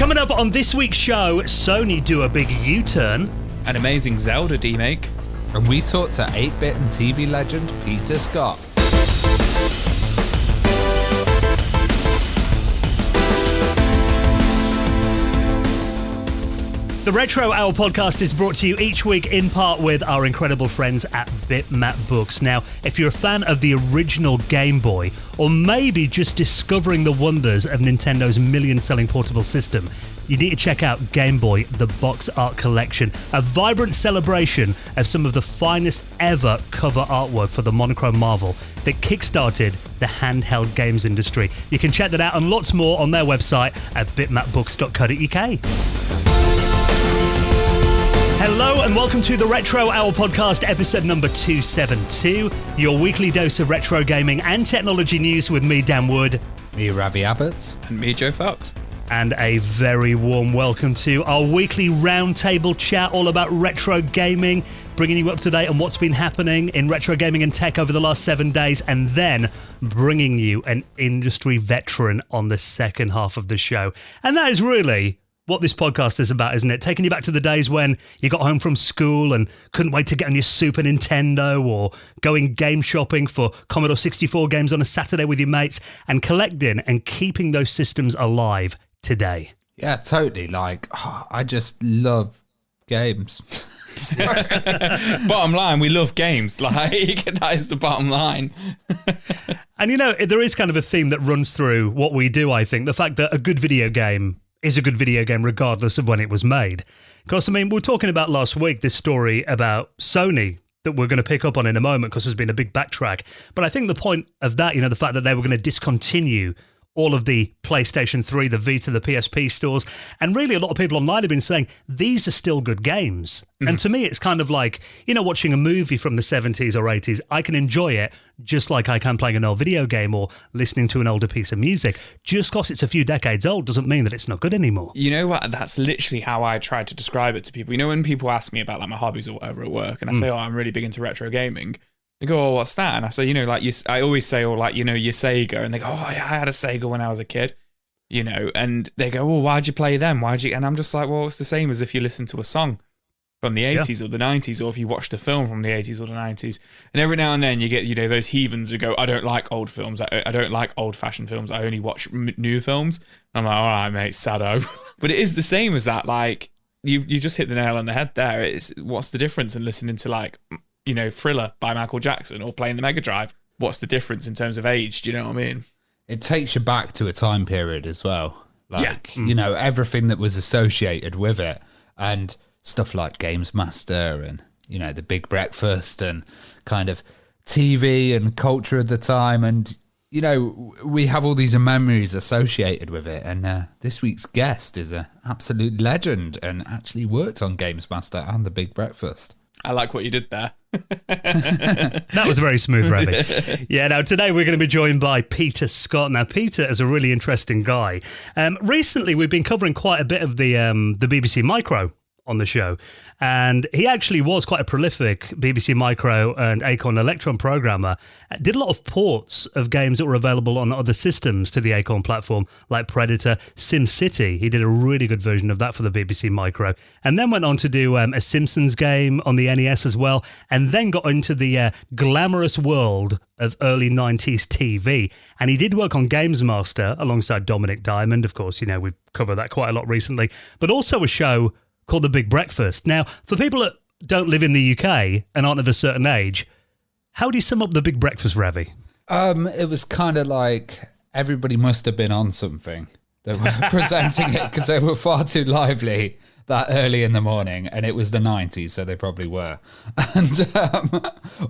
Coming up on this week's show, Sony do a big U-turn. An amazing Zelda remake. And we talked to 8-bit and TV legend Peter Scott. The Retro Hour podcast is brought to you each week in part with our incredible friends at Bitmap Books. Now, if you're a fan of the original Game Boy, or maybe just discovering the wonders of Nintendo's million-selling portable system, you need to check out Game Boy, the Box Art Collection, a vibrant celebration of some of the finest ever cover artwork for the monochrome marvel that kickstarted the handheld games industry. You can check that out and lots more on their website at bitmapbooks.co.uk. Hello and welcome to the Retro Hour podcast, episode number 272, your weekly dose of retro gaming and technology news with me, Dan Wood. Me, Ravi Abbott. And me, Joe Fox. And a very warm welcome to our weekly roundtable chat all about retro gaming, bringing you up to date on what's been happening in retro gaming and tech over the last 7 days, and then bringing you an industry veteran on the second half of the show. And that is really what this podcast is about, isn't it? Taking you back to the days when you got home from school and couldn't wait to get on your Super Nintendo, or going game shopping for Commodore 64 games on a Saturday with your mates, and collecting and keeping those systems alive today. Yeah, totally. I just love games. Bottom line, we love games. That is the bottom line. And there is kind of a theme that runs through what we do, I think. The fact that a good video game is a good video game regardless of when it was made. Because, we were talking about last week this story about Sony that we're going to pick up on in a moment because there's been a big backtrack. But I think the point of that, the fact that they were going to discontinue all of the PlayStation 3, the Vita, the PSP stores, and really a lot of people online have been saying these are still good games. Mm. And to me, it's kind of like, watching a movie from the 70s or 80s, I can enjoy it just like I can playing an old video game or listening to an older piece of music. Just because it's a few decades old doesn't mean that it's not good anymore. You know what? That's literally how I try to describe it to people. When people ask me about my hobbies or whatever at work, and I say, I'm really big into retro gaming, they go, oh, what's that? And I say, I always say, your Sega. And they go, oh, I had a Sega when I was a kid, and they go, oh, why'd you play them? And I'm just like, well, it's the same as if you listen to a song from the 80s or the 90s, or if you watched a film from the 80s or the 90s. And every now and then you get, those heathens who go, I don't like old films. I don't like old-fashioned films. I only watch new films. And I'm like, all right, mate, sado. But it is the same as that. You just hit the nail on the head there. It's what's the difference in listening to, Thriller by Michael Jackson or playing the Mega Drive? What's the difference in terms of age? Do you know what I mean? It takes you back to a time period as well. Everything that was associated with it, and stuff like GamesMaster and, the Big Breakfast and kind of TV and culture of the time. And, we have all these memories associated with it. And this week's guest is an absolute legend and actually worked on GamesMaster and the Big Breakfast. I like what you did there. That was very smooth, Ravi. Yeah, now today we're going to be joined by Peter Scott. Now, Peter is a really interesting guy. Recently, we've been covering quite a bit of the BBC Micro on the show, and he actually was quite a prolific BBC Micro and Acorn Electron programmer. Did a lot of ports of games that were available on other systems to the Acorn platform, like Predator, SimCity. He did a really good version of that for the BBC Micro, and then went on to do a Simpsons game on the NES as well, and then got into the glamorous world of early 90s TV. And he did work on GamesMaster alongside Dominic Diamond. Of course, we've covered that quite a lot recently, but also a show called The Big Breakfast. Now, for people that don't live in the UK and aren't of a certain age, how do you sum up The Big Breakfast, Ravi? It was kind of like everybody must have been on something that were presenting it, because they were far too lively that early in the morning, and it was the 90s, so they probably were. And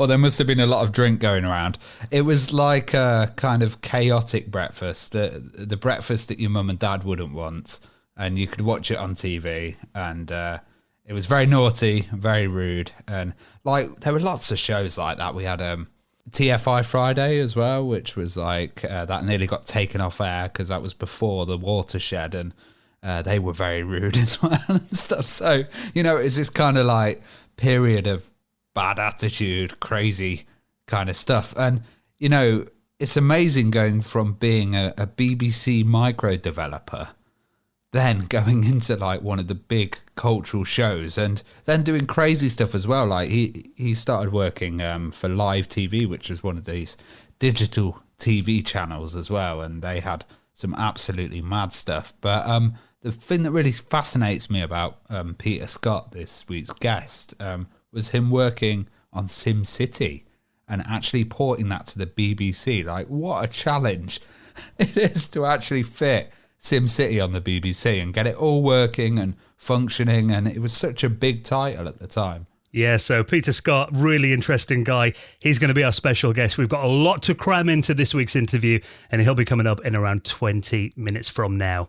or there must have been a lot of drink going around. It was like a kind of chaotic breakfast, the breakfast that your mum and dad wouldn't want. And you could watch it on TV, and it was very naughty, very rude, and there were lots of shows like that. We had TFI Friday as well, which was that nearly got taken off air because that was before the Watershed, and they were very rude as well and stuff. So it's this kind of period of bad attitude, crazy kind of stuff, and it's amazing going from being a BBC Micro developer then going into like one of the big cultural shows and then doing crazy stuff as well. Like he started working for Live TV, which was one of these digital TV channels as well, and they had some absolutely mad stuff. But the thing that really fascinates me about Peter Scott, this week's guest, was him working on SimCity and actually porting that to the BBC. Like, what a challenge it is to actually fit SimCity on the BBC and get it all working and functioning, and it was such a big title at the time. Yeah, so Peter Scott, really interesting guy. He's going to be our special guest. We've got a lot to cram into this week's interview, and he'll be coming up in around 20 minutes from now.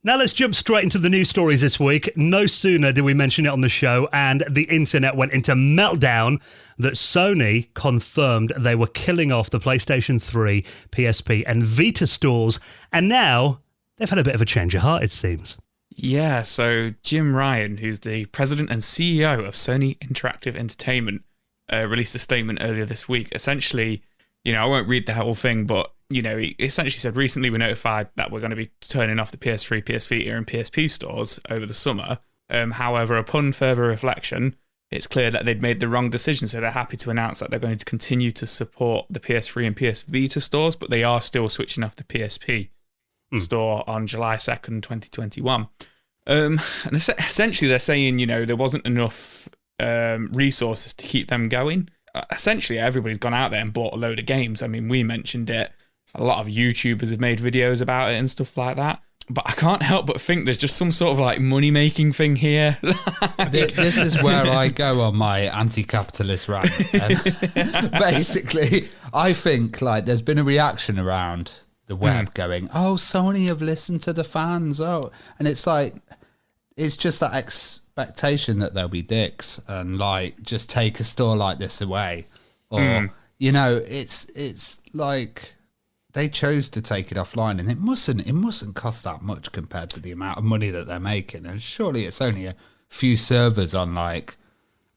Now let's jump straight into the news stories this week. No sooner did we mention it on the show and the internet went into meltdown that Sony confirmed they were killing off the PlayStation 3, PSP and Vita stores, and now they've had a bit of a change of heart, it seems. Yeah, so Jim Ryan, who's the president and CEO of Sony Interactive Entertainment, released a statement earlier this week. Essentially, I won't read the whole thing, but, he essentially said, recently we notified that we're going to be turning off the PS3, PS Vita and PSP stores over the summer. However, upon further reflection, it's clear that they'd made the wrong decision, so they're happy to announce that they're going to continue to support the PS3 and PS Vita stores, but they are still switching off the PSP store on July 2nd, 2021. And essentially they're saying, there wasn't enough resources to keep them going. Essentially, everybody's gone out there and bought a load of games. I mean, we mentioned it. A lot of YouTubers have made videos about it and stuff like that. But I can't help but think there's just some sort of like money-making thing here. This is where I go on my anti-capitalist rant. Basically, I think like there's been a reaction around the web going, oh, Sony have listened to the fans. Oh, and it's like, it's just that expectation that they'll be dicks and like just take a store like this away. Or, it's like they chose to take it offline, and it mustn't cost that much compared to the amount of money that they're making. And surely it's only a few servers on like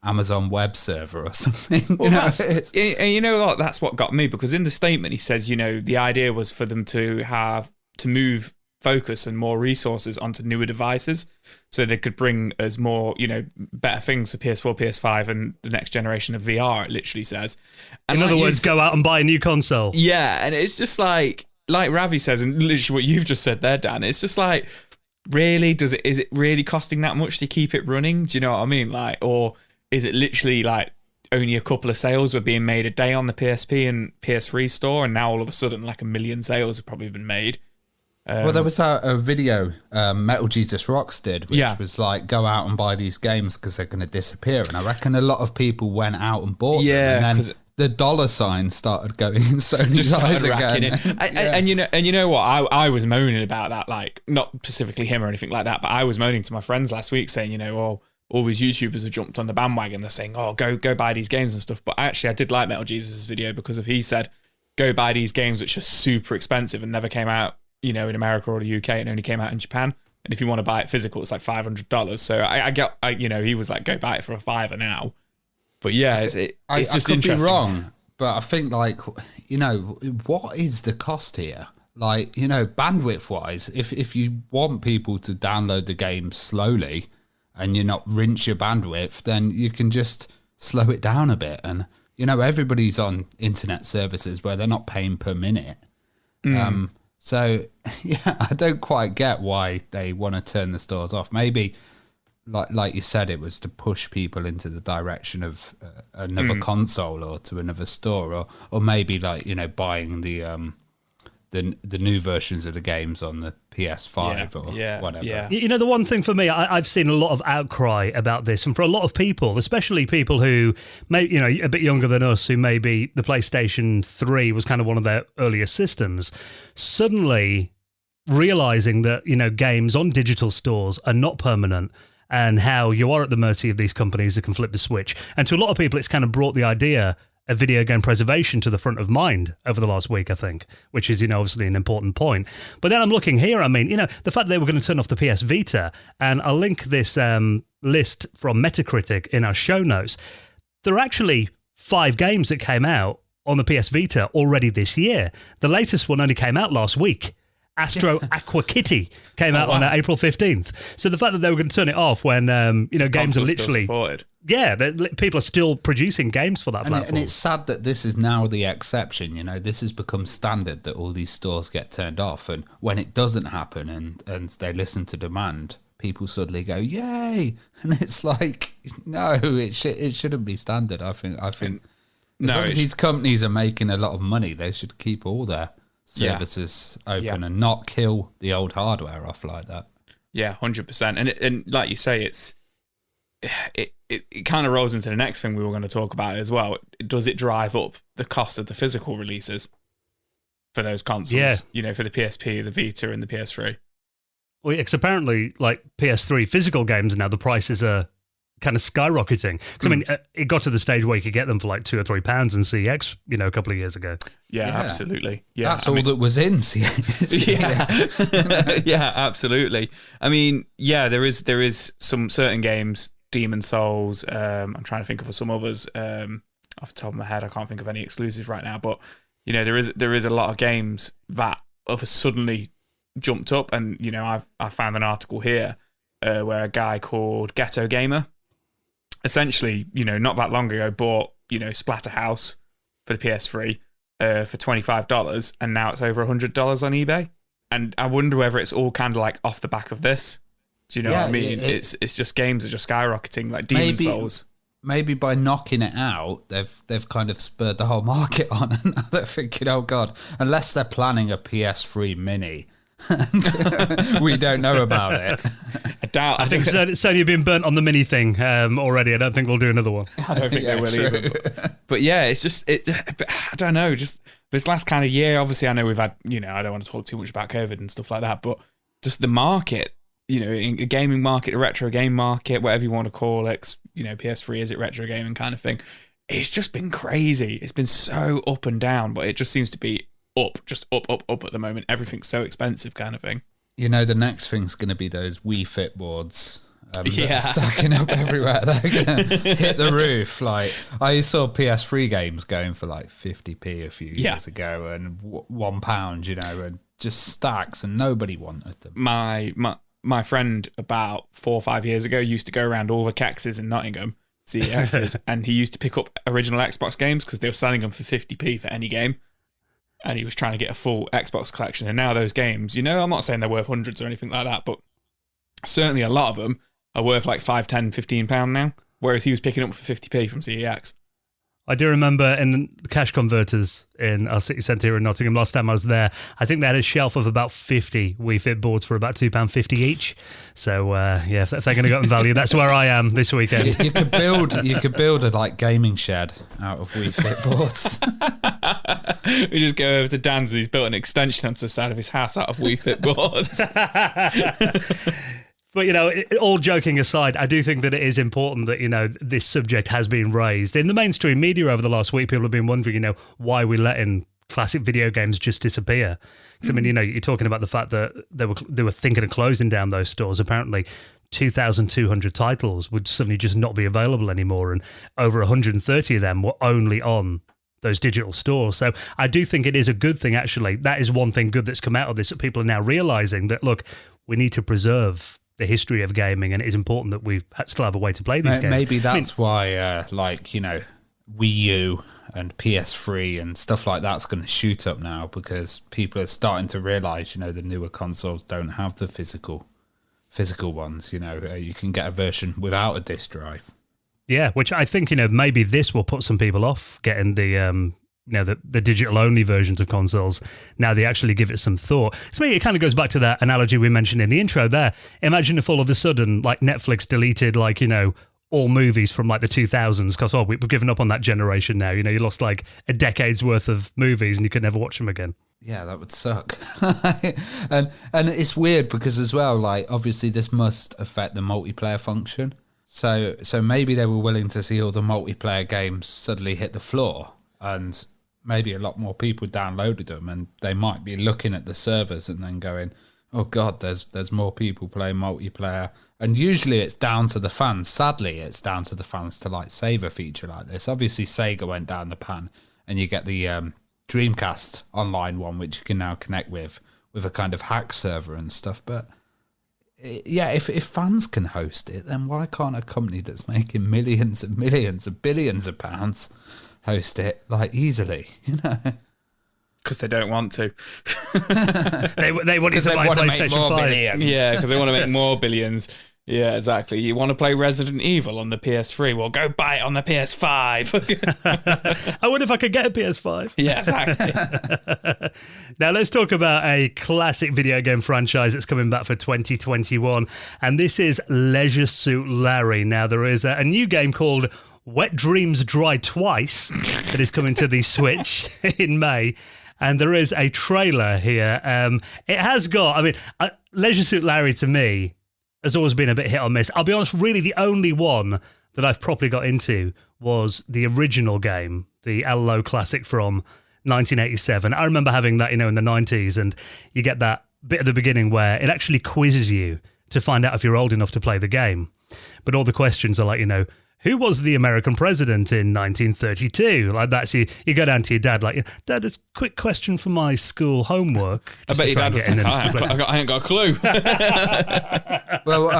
Amazon web server or something. Well, that's what got me, because in the statement he says, the idea was for them to move focus and more resources onto newer devices so they could bring us more, better things for PS4, PS5 and the next generation of VR, it literally says. And in other words, go out and buy a new console. Yeah, and it's just like Ravi says, and literally what you've just said there, Dan, it's just like, really, is it really costing that much to keep it running? Do you know what I mean? Like, or is it literally like only a couple of sales were being made a day on the PSP and PS3 store, and now all of a sudden like 1 million sales have probably been made? Well, there was a video Metal Jesus Rocks did, which was like, go out and buy these games because they're going to disappear. And I reckon a lot of people went out and bought them. And then the dollar sign started going in Sony's eyes again. And you know what? I was moaning about that, like, not specifically him or anything like that, but I was moaning to my friends last week saying, all these YouTubers have jumped on the bandwagon. They're saying, oh, go buy these games and stuff. But actually, I did like Metal Jesus' video because he said, go buy these games which are super expensive and never came out, in America or the UK, and only came out in Japan. And if you want to buy it physical, it's like $500. So I get, he was like, go buy it for a $5 now. But yeah, it's just I could interesting. be wrong, but I think like, what is the cost here? Like, bandwidth wise, if you want people to download the game slowly and you're not rinse your bandwidth, then you can just slow it down a bit. And, everybody's on internet services where they're not paying per minute. So, yeah, I don't quite get why they want to turn the stores off. Maybe, like you said, it was to push people into the direction of another console or to another store, or maybe like buying the new versions of the games on the PS5 or whatever. Yeah. The one thing for me, I've seen a lot of outcry about this, and for a lot of people, especially people who may, a bit younger than us, who maybe the PlayStation 3 was kind of one of their earlier systems, suddenly realizing that, games on digital stores are not permanent, and how you are at the mercy of these companies that can flip the switch. And to a lot of people, it's kind of brought the idea of video game preservation to the front of mind over the last week, I think, which is, obviously an important point. But then I'm looking here, the fact they were going to turn off the PS Vita, and I'll link this list from Metacritic in our show notes. There are actually 5 games that came out on the PS Vita already this year. The latest one only came out last week. Astro Aqua Kitty came out on April 15th. So the fact that they were going to turn it off when games are literally people are still producing games for that platform. And it's sad that this is now the exception. This has become standard that all these stores get turned off, and when it doesn't happen and they listen to demand, people suddenly go yay, and it's like no, it shouldn't be standard. I think as long as these companies are making a lot of money, they should keep all their services open and not kill the old hardware off like that. Yeah, 100%. And like you say, it kind of rolls into the next thing we were going to talk about as well. Does it drive up the cost of the physical releases for those consoles? Yeah. For the PSP, the Vita, and the PS3. Well, because apparently, like PS3 physical games now, the prices are kind of skyrocketing. Because it got to the stage where you could get them for like £2 or £3 in CX, a couple of years ago. Yeah, absolutely. Yeah, that's all that was in CX. Yeah, absolutely. I mean, there is some certain games, Demon Souls. I'm trying to think of some others. Off the top of my head, I can't think of any exclusives right now. But there is a lot of games that have suddenly jumped up, and I found an article here where a guy called Ghetto Gamer, essentially, not that long ago, bought Splatterhouse for the PS3 for $25, and now it's over $100 on eBay. And I wonder whether it's all kind of like off the back of this. Do you know what I mean? It's just games are just skyrocketing, like Demon Souls. Maybe by knocking it out, they've kind of spurred the whole market on, and now they're thinking, oh god, unless they're planning a PS3 Mini. We don't know about it. I think Sony have been burnt on the Mini thing already. I don't think we'll do another one. I don't think they will either. But it's just I don't know. Just this last kind of year, obviously, I know we've had. I don't want to talk too much about COVID and stuff like that, but just the market. In a gaming market, a retro game market, whatever you want to call it. PS3 is it retro gaming kind of thing. It's just been crazy. It's been so up and down, but it just seems to be up at the moment. Everything's so expensive kind of thing. The next thing's going to be those Wii Fit boards that are stacking up everywhere. They're going to hit the roof. Like, I saw PS3 games going for like 50p a few years ago, and £1, and just stacks, and nobody wanted them. My friend about 4 or 5 years ago used to go around all the Kexes in Nottingham, CEXs, and he used to pick up original Xbox games because they were selling them for 50p for any game. And he was trying to get a full Xbox collection. And now those games, I'm not saying they're worth hundreds or anything like that, but certainly a lot of them are worth like £5, £10, £15 now, whereas he was picking up for 50p from CEX. I do remember in the cash converters in our city centre here in Nottingham, last time I was there, I think they had a shelf of about 50 Wii Fit boards for about £2.50 each. So, if they're going to go up in value, that's where I am this weekend. You could build a like gaming shed out of Wii Fit boards. We just go over to Dan's, he's built an extension onto the side of his house out of Wii Fit boards. But, all joking aside, I do think that it is important that, this subject has been raised. In the mainstream media over the last week, people have been wondering, why we're letting classic video games just disappear. Because, you're talking about the fact that they were thinking of closing down those stores. Apparently, 2,200 titles would suddenly just not be available anymore, and over 130 of them were only on those digital stores. So I do think it is a good thing, actually. That is one thing good that's come out of this, that people are now realising that, look, we need to preserve the history of gaming, and it is important that we still have a way to play these games. Maybe that's why, Wii U and PS3 and stuff like that's going to shoot up now, because people are starting to realise, the newer consoles don't have the physical ones. You can get a version without a disc drive. Yeah, which I think, maybe this will put some people off getting the the digital-only versions of consoles. Now they actually give it some thought. So maybe it kind of goes back to that analogy we mentioned in the intro there. Imagine if all of a sudden, like, Netflix deleted, like, all movies from, like, the 2000s because, we've given up on that generation now. You lost, like, a decade's worth of movies and you could never watch them again. Yeah, that would suck. and it's weird because as well, like, obviously this must affect the multiplayer function. So maybe they were willing to see all the multiplayer games suddenly hit the floor, and maybe a lot more people downloaded them, and they might be looking at the servers and then going, oh god, there's more people playing multiplayer. And usually it's down to the fans. Sadly, it's down to the fans to like save a feature like this. Obviously Sega went down the pan, and you get the Dreamcast online one, which you can now connect with with a kind of hack server and stuff. But yeah, if fans can host it, then why can't a company that's making millions and millions and billions of pounds host it like easily? You know, because they don't want to. They wanted to buy PlayStation 5. Billions. Yeah, because they want to make more billions. Yeah, exactly. You want to play Resident Evil on the PS3? Well, go buy it on the PS5. I wonder if I could get a PS5. Yeah, exactly. Now let's talk about a classic video game franchise that's coming back for 2021, and this is Leisure Suit Larry. Now there is a new game called Wet Dreams Dry Twice that is coming to the Switch in May. And there is a trailer here. It has got, Leisure Suit Larry to me has always been a bit hit or miss. I'll be honest, really the only one that I've properly got into was the original game, the LLO classic from 1987. I remember having that, in the 90s, and you get that bit at the beginning where it actually quizzes you to find out if you're old enough to play the game. But all the questions are like, who was the American president in 1932? Like that. So you go down to your dad, like, Dad, there's a quick question for my school homework. I bet your dad was like, I ain't got a clue. Well,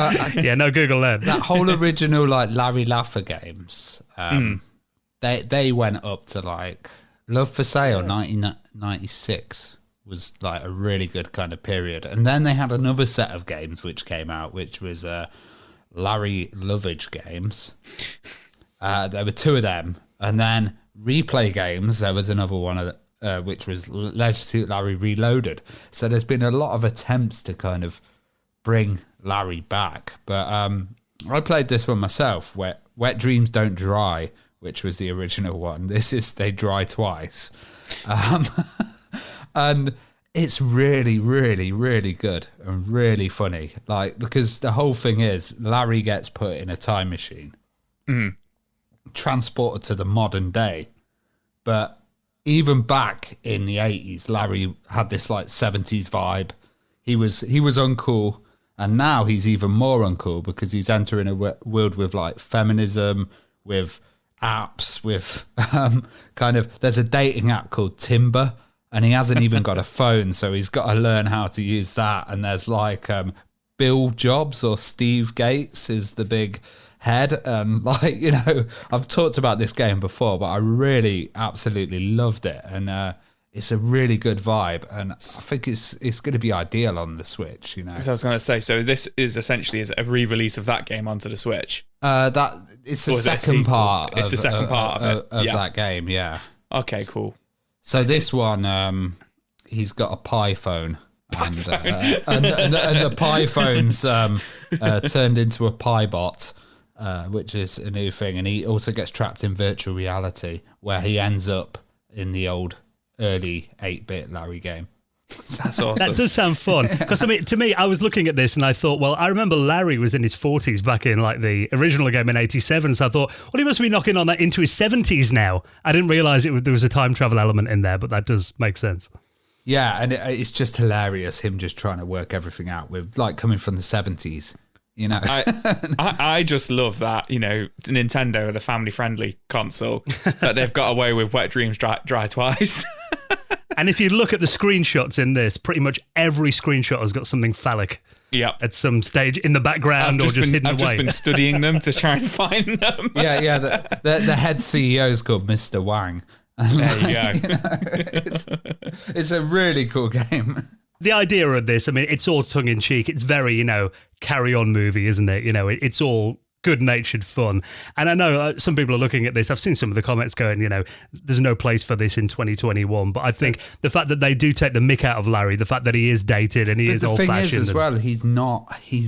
yeah, no Google that. That whole original Larry Laffer games, they went up to Love for Sale 1996 was a really good kind of period, and then they had another set of games which came out, which was Larry Lovage games. There were two of them, and then Replay Games. There was another one which was Leisure Suit Larry Reloaded. So there's been a lot of attempts to kind of bring Larry back, but I played this one myself. Wet Dreams Don't Dry, which was the original one. This is They Dry Twice, and it's really, really, really good and really funny. Because the whole thing is Larry gets put in a time machine, transported to the modern day. But even back in the 80s, Larry had this 70s vibe. He was uncool, and now he's even more uncool because he's entering a world with feminism, with apps, with there's a dating app called Timber. And he hasn't even got a phone, so he's got to learn how to use that. And there's Bill Jobs or Steve Gates is the big head. And I've talked about this game before, but I really absolutely loved it. And it's a really good vibe. And I think it's going to be ideal on the Switch, So I was going to say, so this is essentially a re-release of that game onto the Switch. It's the second part. It's the second part of that game, yeah. Okay, cool. So this one, he's got a Pi phone, and the Pi phone's turned into a Pi bot, which is a new thing. And he also gets trapped in virtual reality, where he ends up in the old early 8-bit Larry game. That's awesome. That does sound fun. Because to me, I was looking at this and I thought, well, I remember Larry was in his 40s back in the original game in 87. So I thought, well, he must be knocking on that into his 70s now. I didn't realise there was a time travel element in there, but that does make sense. Yeah, and it's just hilarious, him just trying to work everything out with coming from the 70s. I just love that, Nintendo, the family-friendly console, that they've got away with Wet Dreams Dry Twice. And if you look at the screenshots in this, pretty much every screenshot has got something phallic. Yep. At some stage in the background or just hidden away. I've just been studying them to try and find them. Yeah. The head CEO is called Mr. Wang. There you go. It's a really cool game. The idea of this, it's all tongue-in-cheek. It's very, carry-on movie, isn't it? It's all good-natured fun. And I know some people are looking at this. I've seen some of the comments going, there's no place for this in 2021. But I think the fact that they do take the mick out of Larry, the fact that he is dated and he is old-fashioned. The thing is, as well, he's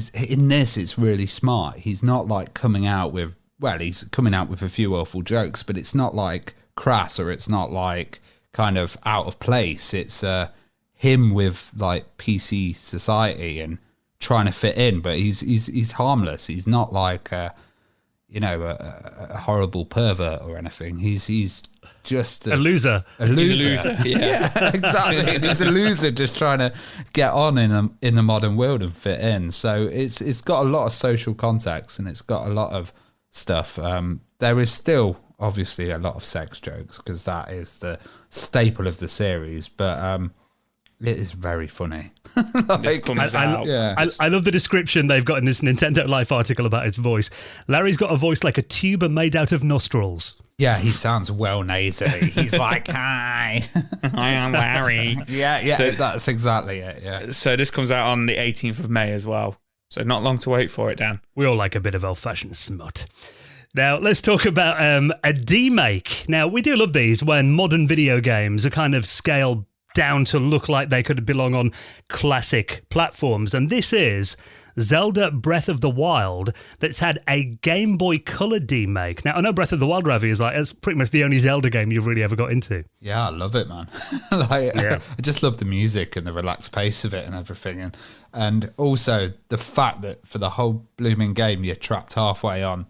in this, it's really smart. He's not coming out with, he's coming out with a few awful jokes, but it's not crass, or it's not kind of out of place. It's him with PC society and trying to fit in, but he's harmless. He's not a horrible pervert or anything. He's just a loser. A loser. Yeah, exactly. He's a loser just trying to get on in the modern world and fit in. So it's got a lot of social context and it's got a lot of stuff. There is still obviously a lot of sex jokes because that is the staple of the series, but it is very funny. This comes out. Yeah. I love the description they've got in this Nintendo Life article about his voice. Larry's got a voice like a tuba made out of nostrils. Yeah, he sounds well nasally. He's like, hi. I am Larry. Yeah, So- that's exactly it, yeah. So this comes out on the 18th of May as well. So not long to wait for it, Dan. We all like a bit of old-fashioned smut. Now, let's talk about a demake. Now, we do love these when modern video games are kind of scaled down to look like they could belong on classic platforms. And this is Zelda Breath of the Wild that's had a Game Boy Color demake. Now, I know Breath of the Wild, Ravi, is like, it's pretty much the only Zelda game you've really ever got into. Yeah, I love it, man. I just love the music and the relaxed pace of it and everything. And also the fact that for the whole blooming game, you're trapped halfway on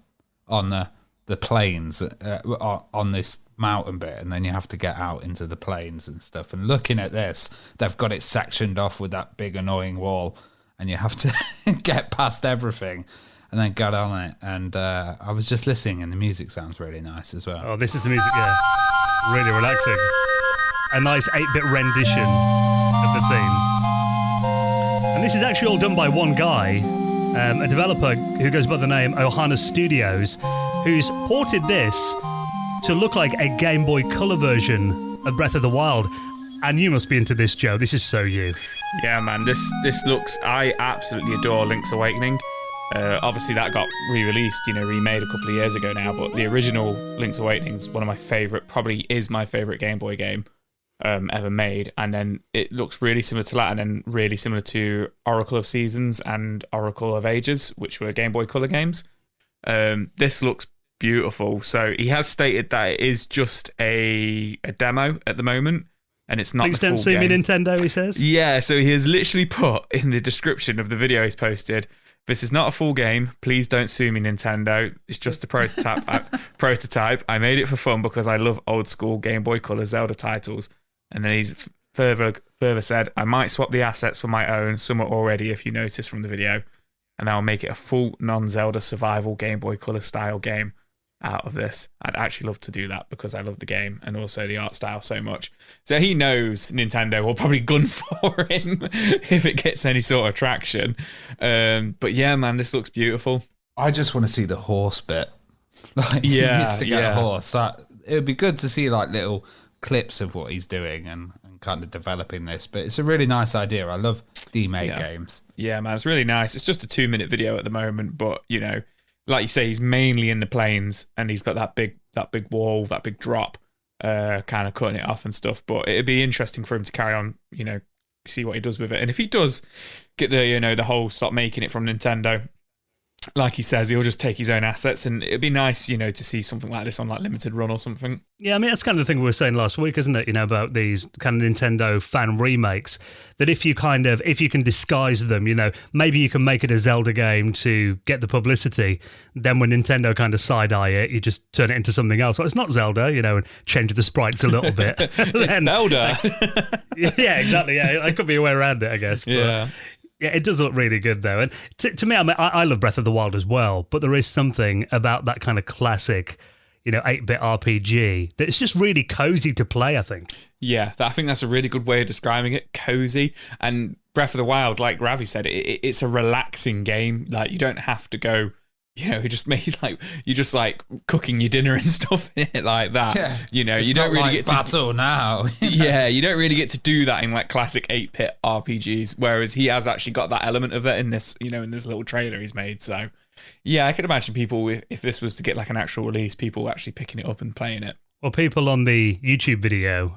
the plains on this mountain bit, and then you have to get out into the plains and stuff. And looking at this, they've got it sectioned off with that big annoying wall, and you have to get past everything and then get on it. And I was just listening, and the music sounds really nice as well. Oh, this is the music, yeah. Really relaxing. A nice 8-bit rendition of the theme. And this is actually all done by one guy, a developer who goes by the name Ohana Studios, who's ported this to look like a Game Boy Color version of Breath of the Wild. And you must be into this, Joe. This is so you. Yeah, man. This looks. I absolutely adore Link's Awakening. Obviously, that got re-released, remade a couple of years ago now. But the original Link's Awakening is one of my favorite. Probably is my favorite Game Boy game ever made. And then it looks really similar to that, and then really similar to Oracle of Seasons and Oracle of Ages, which were Game Boy Color games. This looks beautiful. So he has stated that it is just a demo at the moment, and it's not Please the full don't sue me, game. Nintendo, he says. Yeah, so he has literally put in the description of the video he's posted, "This is not a full game. Please don't sue me, Nintendo. It's just a prototype. I made it for fun because I love old school Game Boy Color Zelda titles." And then he's further said, "I might swap the assets for my own. Some are already, if you notice from the video. And I'll make it a full non-Zelda survival Game Boy Color style game out of this." I'd actually love to do that because I love the game and also the art style so much. So he knows Nintendo will probably gun for him if it gets any sort of traction. But yeah, man, this looks beautiful. I just want to see the horse bit. He Yeah, needs to get yeah. a horse. It would be good to see little clips of what he's doing and kind of developing this. But it's a really nice idea. I love demake games. Yeah, man, it's really nice. It's just a 2-minute video at the moment, but like you say, he's mainly in the plains, and he's got that big wall, that big drop, kind of cutting it off and stuff. But it'd be interesting for him to carry on, see what he does with it. And if he does get the whole stop making it from Nintendo, like he says, he'll just take his own assets, and it'd be nice, to see something like this on limited run or something. Yeah, I mean, that's kind of the thing we were saying last week, isn't it? About these kind of Nintendo fan remakes, that if you can disguise them, maybe you can make it a Zelda game to get the publicity. Then when Nintendo kind of side-eye it, you just turn it into something else. Well, it's not Zelda, and change the sprites a little bit. It's Zelda. Yeah, exactly. Yeah, it could be a way around it, I guess. But, Yeah. Yeah, it does look really good, though. And to me, I love Breath of the Wild as well, but there is something about that kind of classic, 8-bit RPG that it's just really cozy to play, I think. Yeah, I think that's a really good way of describing it. Cozy. And Breath of the Wild, like Ravi said, it's a relaxing game. You don't have to go, you just made you're just cooking your dinner and stuff in it like that. Yeah. You don't really get to battle now. yeah, you don't really get to do that in classic 8-bit RPGs, whereas he has actually got that element of it in this, in this little trailer he's made. So yeah, I could imagine people, if this was to get an actual release, people actually picking it up and playing it. Well, people on the YouTube video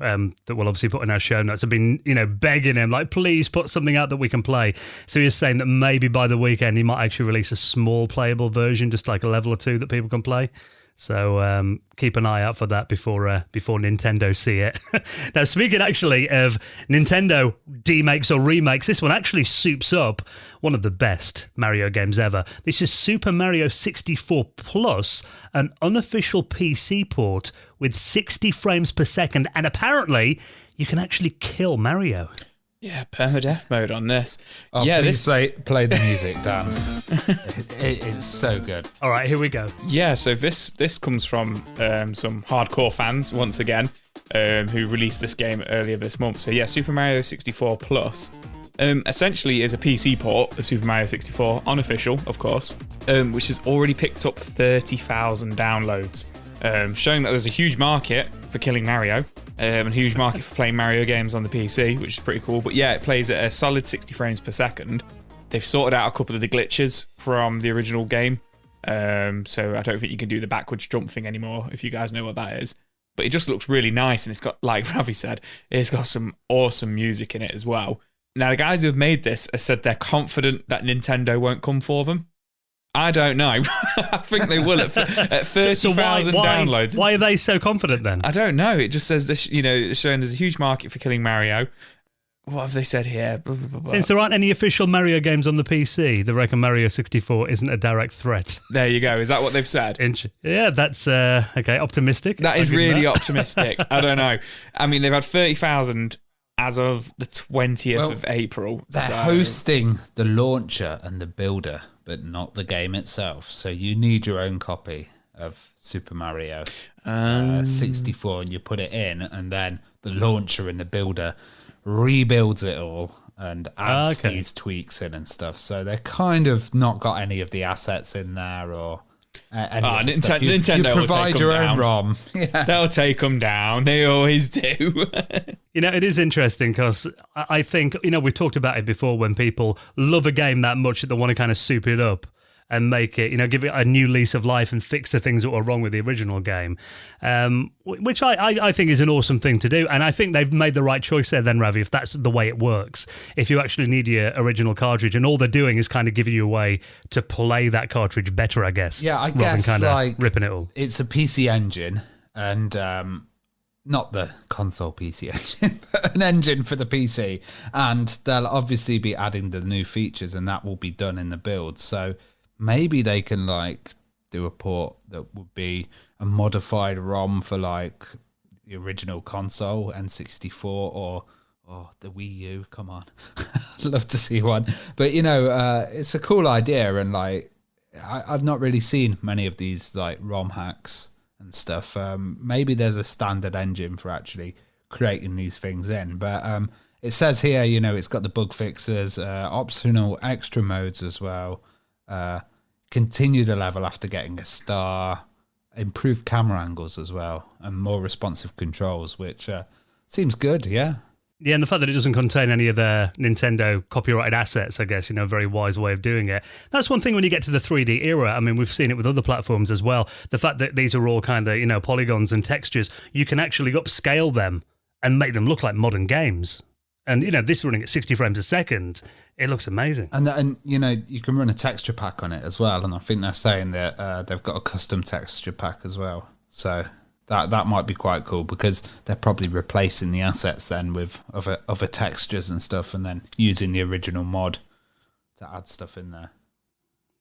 that we'll obviously put in our show notes have been, begging him, please put something out that we can play. So he's saying that maybe by the weekend he might actually release a small playable version, just a level or two that people can play. So keep an eye out for that before Nintendo see it. Now, speaking actually of Nintendo demakes or remakes, this one actually soups up one of the best Mario games ever. This is Super Mario 64 Plus, an unofficial PC port with 60 frames per second, and apparently you can actually kill Mario. Yeah, permadeath mode on this. Oh, yeah, please play the music, Dan. It's so good. All right, here we go. Yeah, so this comes from some hardcore fans once again. who released this game earlier this month. So yeah, Super Mario 64 Plus essentially is a PC port of Super Mario 64, unofficial, of course, which has already picked up 30,000 downloads, showing that there's a huge market for killing Mario, and a huge market for playing Mario games on the PC, which is pretty cool. But yeah, it plays at a solid 60 frames per second. They've sorted out a couple of the glitches from the original game, so I don't think you can do the backwards jump thing anymore, if you guys know what that is. But it just looks really nice, and it's got, like Ravi said, it's got some awesome music in it as well. Now, the guys who have made this have said they're confident that Nintendo won't come for them. I don't know. I think they will at 30,000 downloads. Why are they so confident then? I don't know. It just says this, it's showing there's a huge market for killing Mario. What have they said here? Blah, blah, blah, blah. Since there aren't any official Mario games on the PC, they reckon Mario 64 isn't a direct threat. There you go. Is that what they've said? Yeah, that's okay. Optimistic. That is really optimistic. I don't know. I mean, they've had 30,000 as of the 20th of April. They're hosting the launcher and the builder, but not the game itself. So you need your own copy of Super Mario 64, and you put it in, and then the launcher and the builder rebuilds it all and adds these tweaks in and stuff. So they're kind of not got any of the assets in there or Nintendo you provide will take your them own down. ROM. Yeah. They'll take them down. They always do. It is interesting because I think, we've talked about it before when people love a game that much that they want to kind of soup it up and make it, give it a new lease of life and fix the things that were wrong with the original game, which I think is an awesome thing to do. And I think they've made the right choice there then, Ravi, if that's the way it works. If you actually need your original cartridge and all they're doing is kind of giving you a way to play that cartridge better, I guess. Yeah, I rather guess than kind of like ripping it all. It's a PC engine and not the console PC engine, but an engine for the PC. And they'll obviously be adding the new features and that will be done in the build. So maybe they can do a port that would be a modified ROM for the original console N64 or the Wii U. Come on, I'd love to see one. But it's a cool idea, and I've not really seen many of these ROM hacks and stuff. Maybe there's a standard engine for actually creating these things in, but it says here, it's got the bug fixes, optional extra modes as well. Continue the level after getting a star, improved camera angles as well, and more responsive controls, which seems good, yeah. Yeah, and the fact that it doesn't contain any of their Nintendo copyrighted assets, I guess, a very wise way of doing it. That's one thing when you get to the 3D era. I mean, we've seen it with other platforms as well. The fact that these are all kind of, polygons and textures, you can actually upscale them and make them look like modern games. And, this running at 60 frames a second, it looks amazing. And you can run a texture pack on it as well. And I think they're saying that they've got a custom texture pack as well. So that might be quite cool because they're probably replacing the assets then with other textures and stuff and then using the original mod to add stuff in there.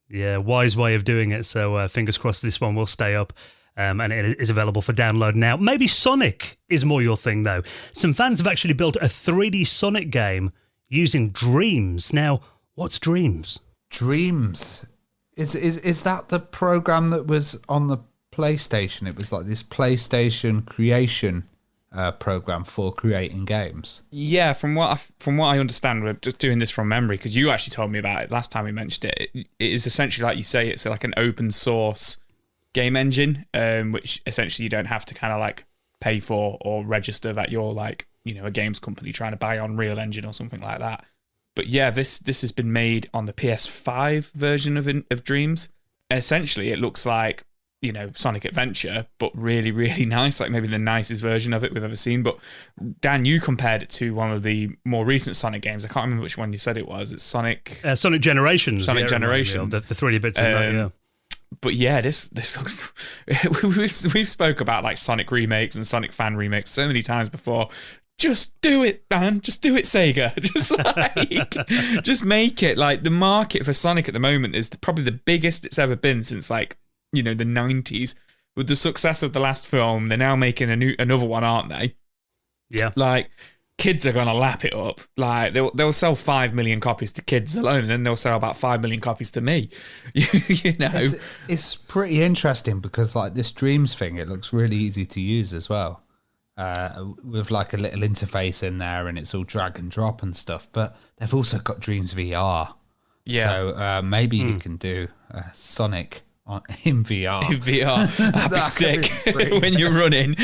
Yeah, wise way of doing it. So fingers crossed this one will stay up. And it is available for download now. Maybe Sonic is more your thing, though. Some fans have actually built a 3D Sonic game using Dreams. Now, what's Dreams? Dreams? Is that the program that was on the PlayStation? It was like this PlayStation creation program for creating games. Yeah, from what I understand, we're just doing this from memory because you actually told me about it last time we mentioned it. It is essentially, like you say, it's like an open source game engine, which essentially you don't have to kind of pay for or register that you're a games company trying to buy Unreal Engine or something like that. But yeah, this has been made on the PS5 version of Dreams. Essentially, it looks like Sonic Adventure, but really, really nice, like maybe the nicest version of it we've ever seen. But Dan, you compared it to one of the more recent Sonic games. I can't remember which one you said it was. It's Sonic Generations. Sonic Generations. The 3D bits of that, yeah. But yeah, this looks. We've spoke about Sonic remakes and Sonic fan remakes so many times before. Just do it, Dan. Just do it, Sega. Just make it. The market for Sonic at the moment is probably the biggest it's ever been since the 90s. With the success of the last film, they're now making another one, aren't they? Yeah. Kids are gonna lap it up. They'll sell 5 million copies to kids alone, and then they'll sell about 5 million copies to me. It's pretty interesting because this Dreams thing, it looks really easy to use as well. with like a little interface in there, and it's all drag and drop and stuff. But they've also got Dreams VR. Yeah. So maybe you can do Sonic in VR. In VR. That'd be sick when you're running.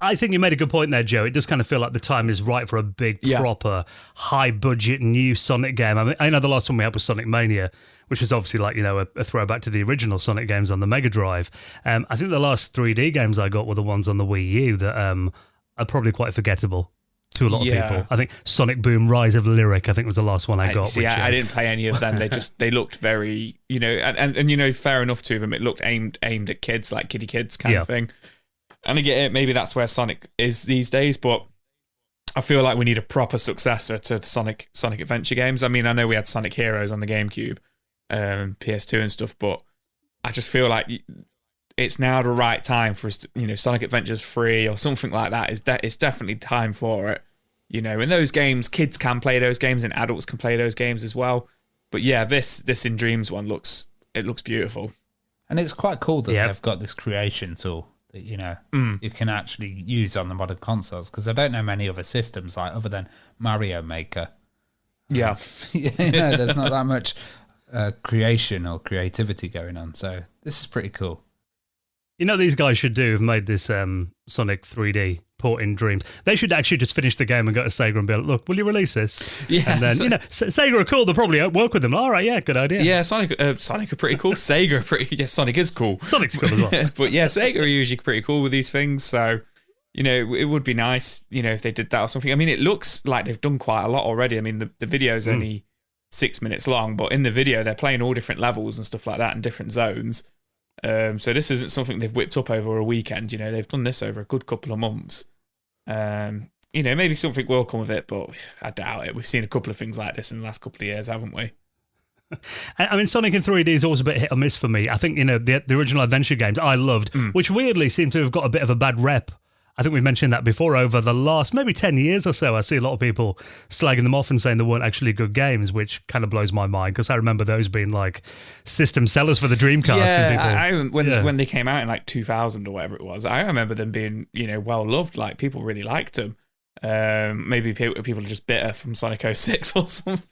I think you made a good point there, Joe. It does kind of feel like the time is right for a big, proper, high-budget new Sonic game. I mean, I know the last one we had was Sonic Mania, which was obviously like, a throwback to the original Sonic games on the Mega Drive. I think the last 3D games I got were the ones on the Wii U that are probably quite forgettable to a lot of people. I think Sonic Boom Rise of Lyric, I think, was the last one I got. See, I didn't play any of them. They looked very, and fair enough to them. It looked aimed at kids, like kiddie kids kind of thing. And I get it. Maybe that's where Sonic is these days, but I feel like we need a proper successor to Sonic Adventure games. I mean, I know we had Sonic Heroes on the GameCube, PS2 and stuff, but I just feel like it's now the right time for us to, Sonic Adventure's free or something like that. It's definitely time for it. In those games, kids can play those games and adults can play those games as well. But yeah, this In Dreams one looks beautiful. And it's quite cool that they've got this creation tool that, you can actually use on the modern consoles, because I don't know many other systems like other than Mario Maker. Yeah. There's not that much creation or creativity going on. So this is pretty cool. These guys should do have made this Sonic 3D port in Dreams. They should actually just finish the game and go to Sega and be like, look, will you release this? Yeah. And then, Sega are cool. They'll probably work with them. All right, yeah, good idea. Yeah, Sonic are pretty cool. Sega are pretty... Yeah, Sonic is cool. Sonic's cool as well. But yeah, Sega are usually pretty cool with these things. So, it would be nice, if they did that or something. I mean, it looks like they've done quite a lot already. I mean, the video's only 6 minutes long, but in the video, they're playing all different levels and stuff like that in different zones. So this isn't something they've whipped up over a weekend. They've done this over a good couple of months. Maybe something will come of it, but I doubt it. We've seen a couple of things like this in the last couple of years, haven't we? I mean, Sonic in 3D is always a bit hit or miss for me. I think, the original adventure games I loved, which weirdly seem to have got a bit of a bad rep. I think we've mentioned that before. Over the last maybe 10 years or so, I see a lot of people slagging them off and saying they weren't actually good games, which kind of blows my mind, because I remember those being like system sellers for the Dreamcast. Yeah, and people, when they came out in like 2000 or whatever it was, I remember them being well loved. Like people really liked them. Maybe people are just bitter from Sonic 06 or something.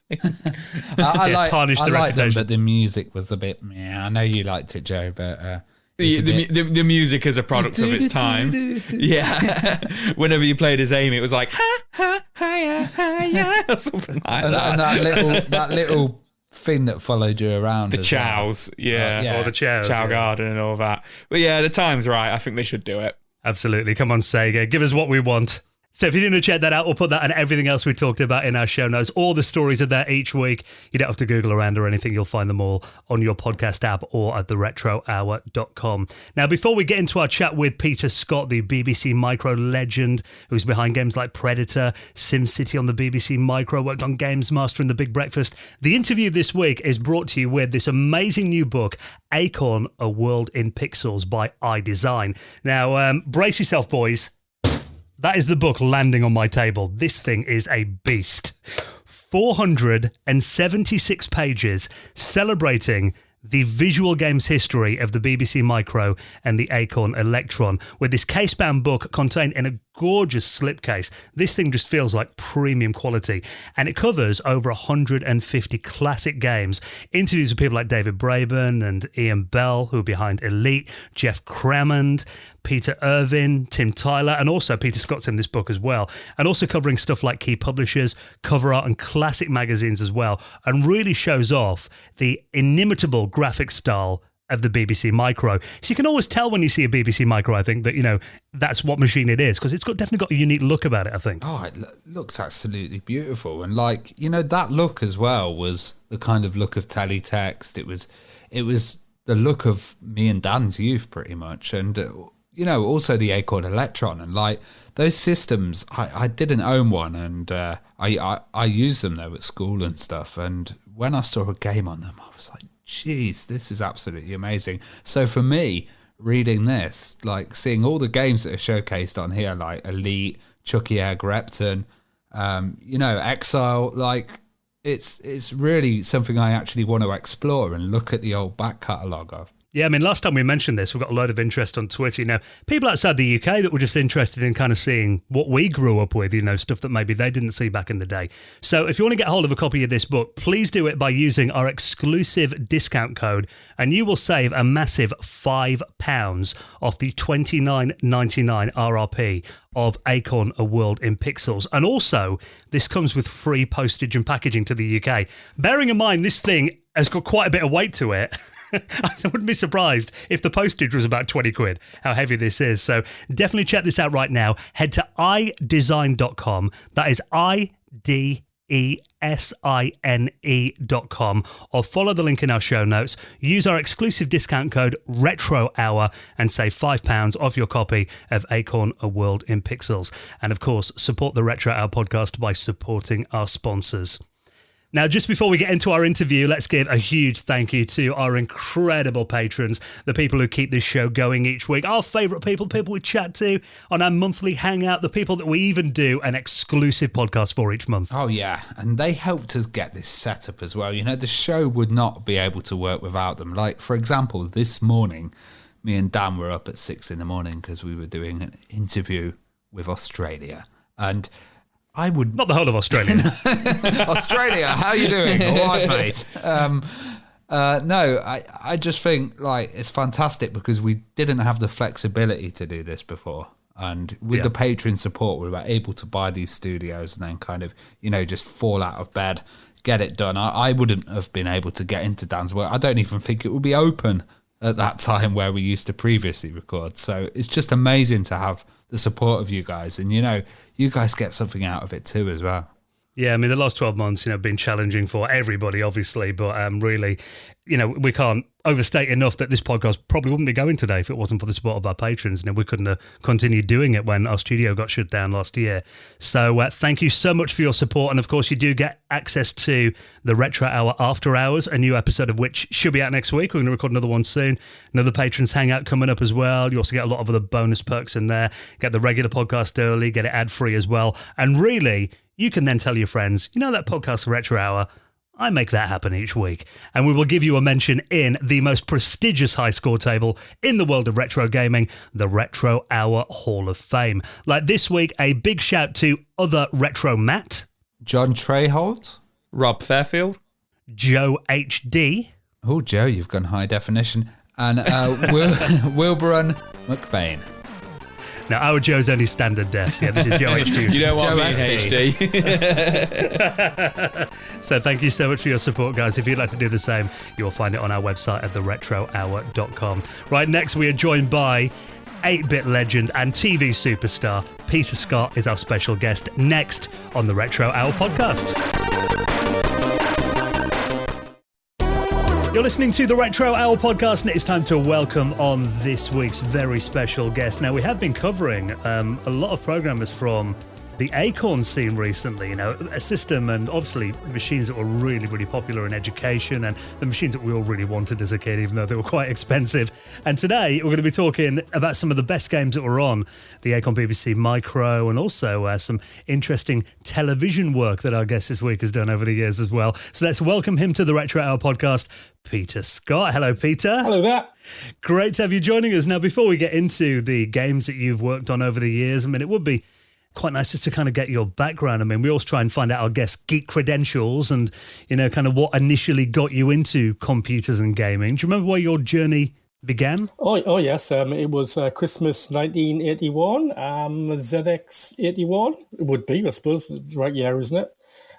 I tarnished the liked them, reputation. but the music was a bit. Yeah, I know you liked it, Joe, but. The music is a product of its time. Yeah. Whenever you played as Amy, it was like ha ha ha ya ha ya or something like that. And that little thing that followed you around. The chows, or the chows, Chow Garden and all that. But yeah, the time's right. I think they should do it. Absolutely. Come on, Sega. Give us what we want. So if you didn't check that out, we'll put that and everything else we talked about in our show notes. All the stories are there each week. You don't have to Google around or anything. You'll find them all on your podcast app or at theretrohour.com. Now, before we get into our chat with Peter Scott, the BBC Micro legend, who's behind games like Predator, SimCity on the BBC Micro, worked on GamesMaster and The Big Breakfast, the interview this week is brought to you with this amazing new book, Acorn: A World in Pixels by iDesign. Now, brace yourself, boys. That is the book landing on my table. This thing is a beast. 476 pages celebrating the visual games history of the BBC Micro and the Acorn Electron, with this case-bound book contained in a gorgeous slipcase. This thing just feels like premium quality, and it covers over 150 classic games, interviews with people like David Braben and Ian Bell, who are behind Elite, Jeff Crammond, Peter Irvin, Tim Tyler, and also Peter Scott's in this book as well, and also covering stuff like key publishers, cover art and classic magazines as well, and really shows off the inimitable graphic style of the BBC Micro. So you can always tell when you see a BBC Micro, I think, that, that's what machine it is, because it's definitely got a unique look about it, I think. Oh, it looks absolutely beautiful. And that look as well was the kind of look of teletext. It was the look of me and Dan's youth pretty much. And, also the Acorn Electron. And those systems, I didn't own one, and I used them though at school and stuff. And when I saw a game on them, I was like, jeez, this is absolutely amazing. So for me, reading this, seeing all the games that are showcased on here, like Elite, Chucky Egg, Repton, Exile, it's really something I actually want to explore and look at the old back catalogue of. Yeah, I mean, last time we mentioned this, we got a load of interest on Twitter. People outside the UK that were just interested in kind of seeing what we grew up with, stuff that maybe they didn't see back in the day. So if you want to get hold of a copy of this book, please do it by using our exclusive discount code, and you will save a massive £5 off the $29.99 RRP of Acorn: A World in Pixels. And also, this comes with free postage and packaging to the UK. Bearing in mind, this thing has got quite a bit of weight to it. I wouldn't be surprised if the postage was about 20 quid, how heavy this is. So definitely check this out right now. Head to iDesign.com. That is IDESINE.com, or follow the link in our show notes. Use our exclusive discount code RETROHOUR and save £5 off your copy of Acorn: A World in Pixels. And of course, support the Retro Hour podcast by supporting our sponsors. Now, just before we get into our interview, let's give a huge thank you to our incredible patrons, the people who keep this show going each week, our favourite people, the people we chat to on our monthly hangout, the people that we even do an exclusive podcast for each month. Oh, yeah. And they helped us get this set up as well. The show would not be able to work without them. Like, for example, this morning, me and Dan were up at 6 a.m. because we were doing an interview with Australia. And I would... Not the whole of Australia. Australia, how are you doing? All right, mate. I just think it's fantastic because we didn't have the flexibility to do this before. And with the Patreon support, we were able to buy these studios and then kind of, just fall out of bed, get it done. I wouldn't have been able to get into Dan's work. I don't even think it would be open at that time where we used to previously record. So it's just amazing to have the support of you guys, and you guys get something out of it too as well. Yeah, I mean, the last 12 months, have been challenging for everybody, obviously, but really, we can't overstate enough that this podcast probably wouldn't be going today if it wasn't for the support of our patrons. We couldn't have continued doing it when our studio got shut down last year. So thank you so much for your support. And of course, you do get access to the Retro Hour After Hours, a new episode of which should be out next week. We're going to record another one soon. Another Patrons Hangout coming up as well. You also get a lot of other bonus perks in there. Get the regular podcast early, get it ad-free as well. And really, you can then tell your friends, that podcast Retro Hour, I make that happen each week. And we will give you a mention in the most prestigious high score table in the world of retro gaming, the Retro Hour Hall of Fame. Like this week, a big shout to other Retro Matt, John Treholt, Rob Fairfield, Joe HD. Oh, Joe, you've gone high definition. And Wilburn McBain. Now, our Joe's only standard def. Yeah, this is Joe HD. You don't want Joe me in SD. HD. So thank you so much for your support, guys. If you'd like to do the same, you'll find it on our website at theretrohour.com. Right, next we are joined by 8-bit legend and TV superstar Peter Scott is our special guest next on the Retro Hour podcast. You're listening to the Retro Hour podcast, and it's time to welcome on this week's very special guest. Now, we have been covering a lot of programmers from the Acorn scene recently, a system and obviously machines that were really, really popular in education and the machines that we all really wanted as a kid, even though they were quite expensive. And today we're going to be talking about some of the best games that were on the Acorn BBC Micro, and also some interesting television work that our guest this week has done over the years as well. So let's welcome him to the Retro Hour podcast, Peter Scott. Hello, Peter. Hello there. Great to have you joining us. Now, before we get into the games that you've worked on over the years, it would be quite nice just to kind of get your background. We always try and find out our guests' geek credentials and, kind of what initially got you into computers and gaming. Do you remember where your journey began? Oh yes. It was Christmas 1981, ZX81. It would be, I suppose, the right year, isn't it?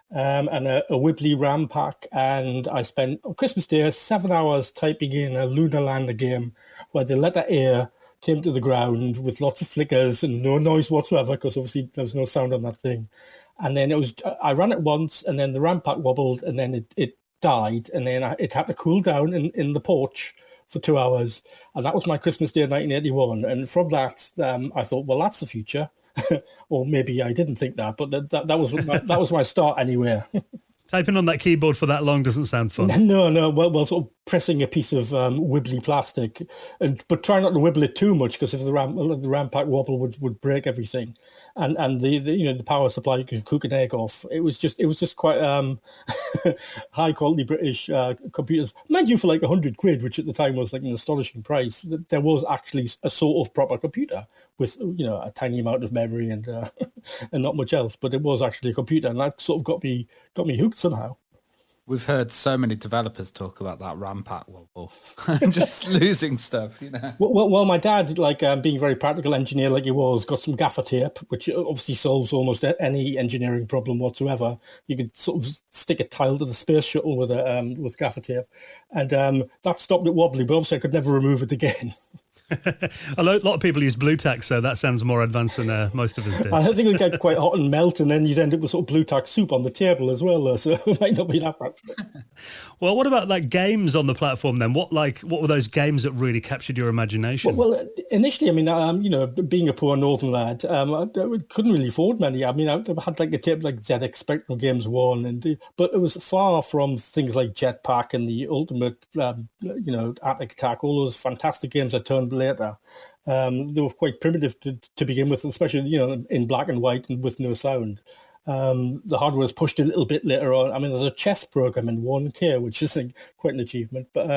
And a Wibbly RAM pack. And I spent, on Christmas Day, 7 hours typing in a Lunar Lander game where the letter A came to the ground with lots of flickers and no noise whatsoever, because obviously there was no sound on that thing. And then I ran it once, and then the RAM pack wobbled, and then it died, and then it had to cool down in the porch for 2 hours. And that was my Christmas Day 1981. And from that, I thought, well, that's the future. Or maybe I didn't think that, but that was my start anyway. Typing on that keyboard for that long doesn't sound fun. No. Well, sort of pressing a piece of wibbly plastic, but try not to wibble it too much, because if the RAM pack wobble would break everything, and the power supply could cook an egg off. It was just quite high quality British computers, mind you, for like £100, which at the time was like an astonishing price. There was actually a sort of proper computer with a tiny amount of memory and and not much else, but it was actually a computer, and that sort of got me hooked somehow. We've heard so many developers talk about that RAM pack wobble, just losing stuff, Well, my dad, like being a very practical engineer like he was, got some gaffer tape, which obviously solves almost any engineering problem whatsoever. You could sort of stick a tile to the space shuttle with gaffer tape, and that stopped it wobbling, but obviously I could never remove it again. A lot of people use blue tack, so that sounds more advanced than most of us did. I think it would get quite hot and melt, and then you'd end up with sort of blue tack soup on the table as well, so it might not be that bad. Well, what about like games on the platform then? What were those games that really captured your imagination? Well, initially, I mean, being a poor northern lad, I couldn't really afford many. I mean, I had like a tape like ZX Spectrum Games 1, but it was far from things like Jetpack and the Ultimate, Attic Attack, all those fantastic games I turned later. They were quite primitive to begin with, especially in black and white and with no sound. The hardware was pushed a little bit later on. I mean, there's a chess program in 1K, which is quite an achievement, but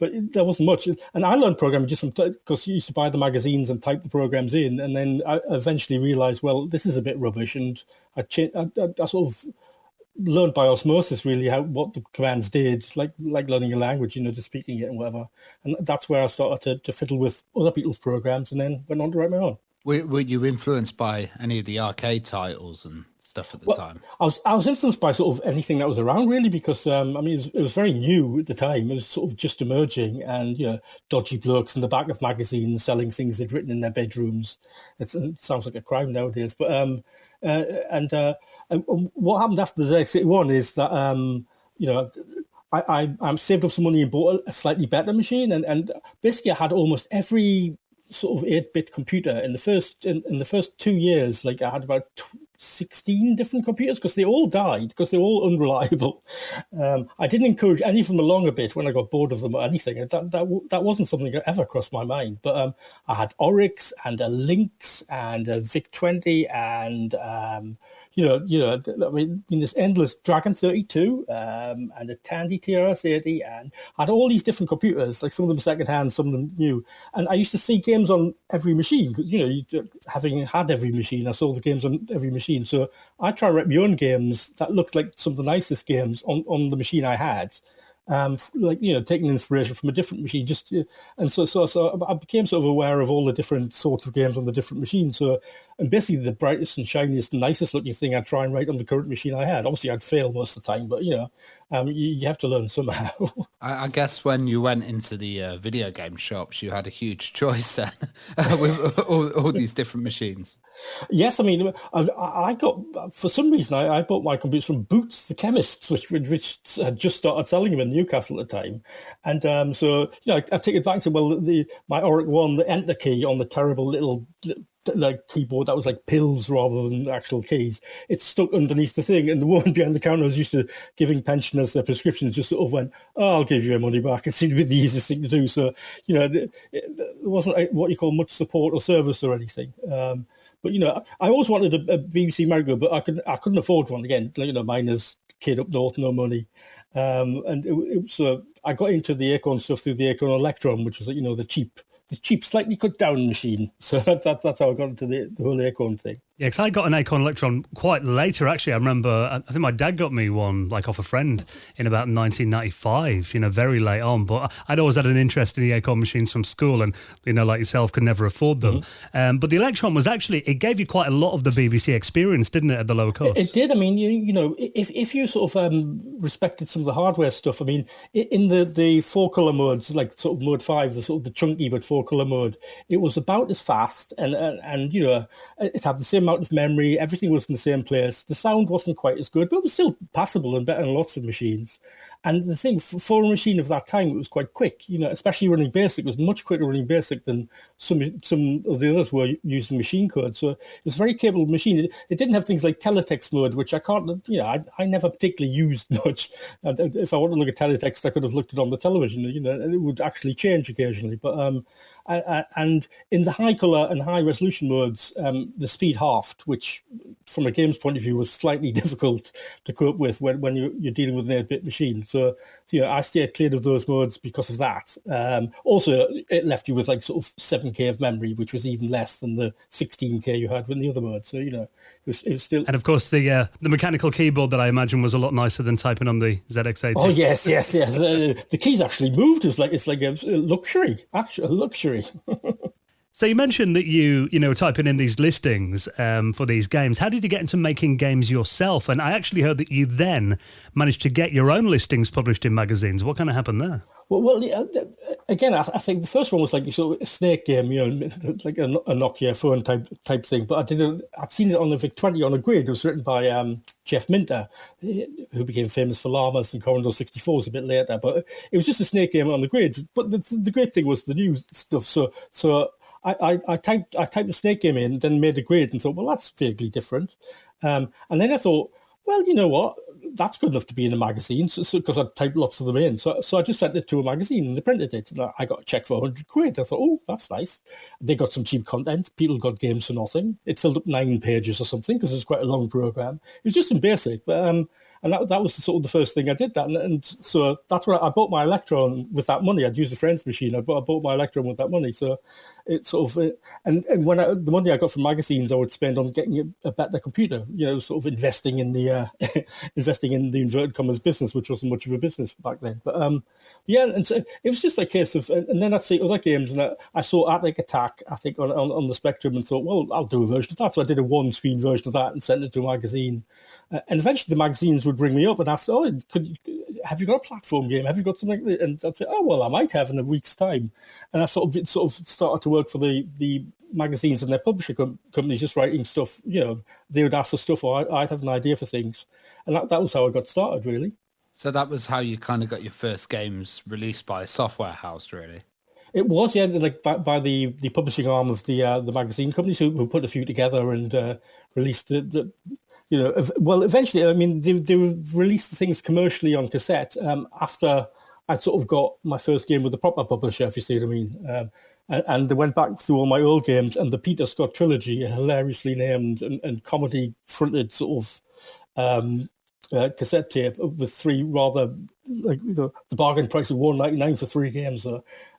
there wasn't much. And I learned programming just because you used to buy the magazines and type the programs in, and then I eventually realized, well, this is a bit rubbish, and I sort of learned by osmosis really what the commands did, like learning a language, just speaking it and whatever. And that's where I started to fiddle with other people's programs, and then went on to write my own. Were you influenced by any of the arcade titles and stuff at the time? I was influenced by sort of anything that was around, really, because it was very new at the time. It was sort of just emerging, and dodgy blokes in the back of magazines selling things they'd written in their bedrooms. It sounds like a crime nowadays, but and what happened after the ZX81 is that I saved up some money and bought a slightly better machine, and basically I had almost every sort of 8-bit computer in the first 2 years. Like I had about 16 different computers, because they all died, because they were all unreliable. I didn't encourage any of them along a bit when I got bored of them or anything. That wasn't something that ever crossed my mind. But I had Oryx and a Lynx and a VIC-20 and this endless Dragon 32 and a Tandy TRS-80, and I had all these different computers, like some of them secondhand, some of them new. And I used to see games on every machine, because, having had every machine, I saw the games on every machine. So I tried to write my own games that looked like some of the nicest games on the machine I had. Taking inspiration from a different machine, and so I became sort of aware of all the different sorts of games on the different machines. So, and basically the brightest and shiniest and nicest looking thing I'd try and write on the current machine I had. Obviously, I'd fail most of the time, but you have to learn somehow. I guess when you went into the video game shops, you had a huge choice then with all these different machines. Yes, I mean, I got, for some reason, I bought my computers from Boots, the chemists, which had just started selling them in Newcastle at the time. And so, I take it back and say, well, my Oric 1, the enter key on the terrible little like keyboard that was like pills rather than actual keys, it's stuck underneath the thing, and the woman behind the counter was used to giving pensioners their prescriptions, just sort of went, "Oh, I'll give you your money back." It seemed to be the easiest thing to do. So there wasn't what you call much support or service or anything. But I always wanted a BBC Merry-Go, but I couldn't afford one. Again, mine is kid up north, no money. And it was I got into the Acorn stuff through the Acorn Electron, which was the cheap, slightly cut down machine. So that's how I got into the whole Acorn thing. Yeah, because I got an Acorn Electron quite later, actually. I remember, I think my dad got me one, like off a friend in about 1995, very late on. But I'd always had an interest in the Acorn machines from school, and, like yourself, could never afford them. Mm-hmm. But the Electron was actually, it gave you quite a lot of the BBC experience, didn't it, at the lower cost? It did. I mean, if you sort of respected some of the hardware stuff, I mean, in the 4-color modes, like sort of mode 5, the sort of the chunky but 4-color mode, it was about as fast, and it had the same amount of memory. Everything was in the same place. The sound wasn't quite as good, but it was still passable and better than lots of machines. And the thing, for a machine of that time, it was quite quick. Especially running BASIC, it was much quicker running BASIC than some of the others were using machine code. So it was a very capable machine. It didn't have things like teletext mode, which I can't. I never particularly used much. And if I want to look at teletext, I could have looked it on the television. And it would actually change occasionally. But and in the high color and high resolution modes, the speed halved, which from a game's point of view was slightly difficult to cope with when you're dealing with an 8-bit machine. So I stayed clear of those modes because of that. Also, it left you with like sort of 7K of memory, which was even less than the 16K you had with the other modes. So it was still. And of course, the mechanical keyboard that I imagine was a lot nicer than typing on the ZX80. Oh yes. The keys actually moved. It's like a luxury, actually a luxury. So you mentioned that you typing in these listings for these games. How did you get into making games yourself? And I actually heard that you then managed to get your own listings published in magazines. What kind of happened there? Well, again, I think the first one was like sort of a snake game, like a Nokia phone type thing. But I'd seen it on the VIC-20 on a grid. It was written by Jeff Minter, who became famous for Llamas and Commodore 64s a bit later. But it was just a snake game on the grid. But the great thing was the new stuff. So I typed the snake game in, then made a grid and thought, well, that's vaguely different. And then I thought, well, you know what? That's good enough to be in a magazine, because I typed lots of them in. So I just sent it to a magazine and they printed it. And I got a check for 100 quid. I thought, oh, that's nice. They got some cheap content. People got games for nothing. It filled up 9 pages or something because it was quite a long program. It was just in BASIC, but and that was sort of the first thing I did. That, and so that's where I bought my Electron with that money. I'd used a friend's machine. I bought my Electron with that money. So it sort of and when the money I got from magazines, I would spend on getting a better computer. Sort of investing in the inverted commas business, which wasn't much of a business back then. But and so it was just a case of, and then I'd see other games, and I saw Attic Attack, I think, on the Spectrum, and thought, well, I'll do a version of that. So I did a 1-screen version of that and sent it to a magazine. And eventually the magazines would ring me up and ask, oh, have you got a platform game? Have you got something like that? And I'd say, oh, well, I might have in a week's time. And I sort of started to work for the magazines and their publisher companies, just writing stuff. They would ask for stuff, or I'd have an idea for things. And that was how I got started, really. So that was how you kind of got your first games released by a software house, really? It was, yeah, like by the publishing arm of the magazine companies who put a few together and released well, eventually, I mean, they released the things commercially on cassette after I'd sort of got my first game with a proper publisher, if you see what I mean. And they went back through all my old games, and the Peter Scott trilogy, a hilariously named and comedy-fronted sort of cassette tape with 3 rather, like, the bargain price of $1.99 for 3 games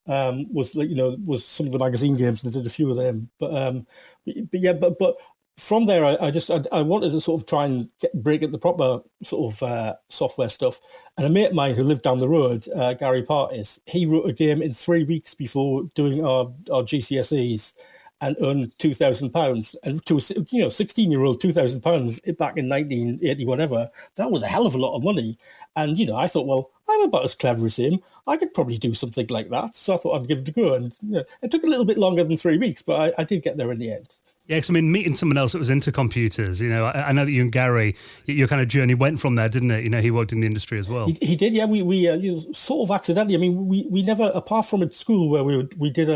was some of the magazine games, and they did a few of them. But from there, I wanted to sort of try and break at the proper sort of software stuff. And a mate of mine who lived down the road, Gary Partis, he wrote a game in 3 weeks before doing our GCSEs and earned £2,000. And to a 16-year-old, £2,000 back in 1980, whatever, that was a hell of a lot of money. And I thought, well, I'm about as clever as him. I could probably do something like that. So I thought I'd give it a go. And it took a little bit longer than 3 weeks, but I did get there in the end. Yeah, because I mean, meeting someone else that was into computers, I know that you and Gary, your kind of journey went from there, didn't it? He worked in the industry as well. He did, yeah. We sort of accidentally. I mean, we never, apart from at school where we did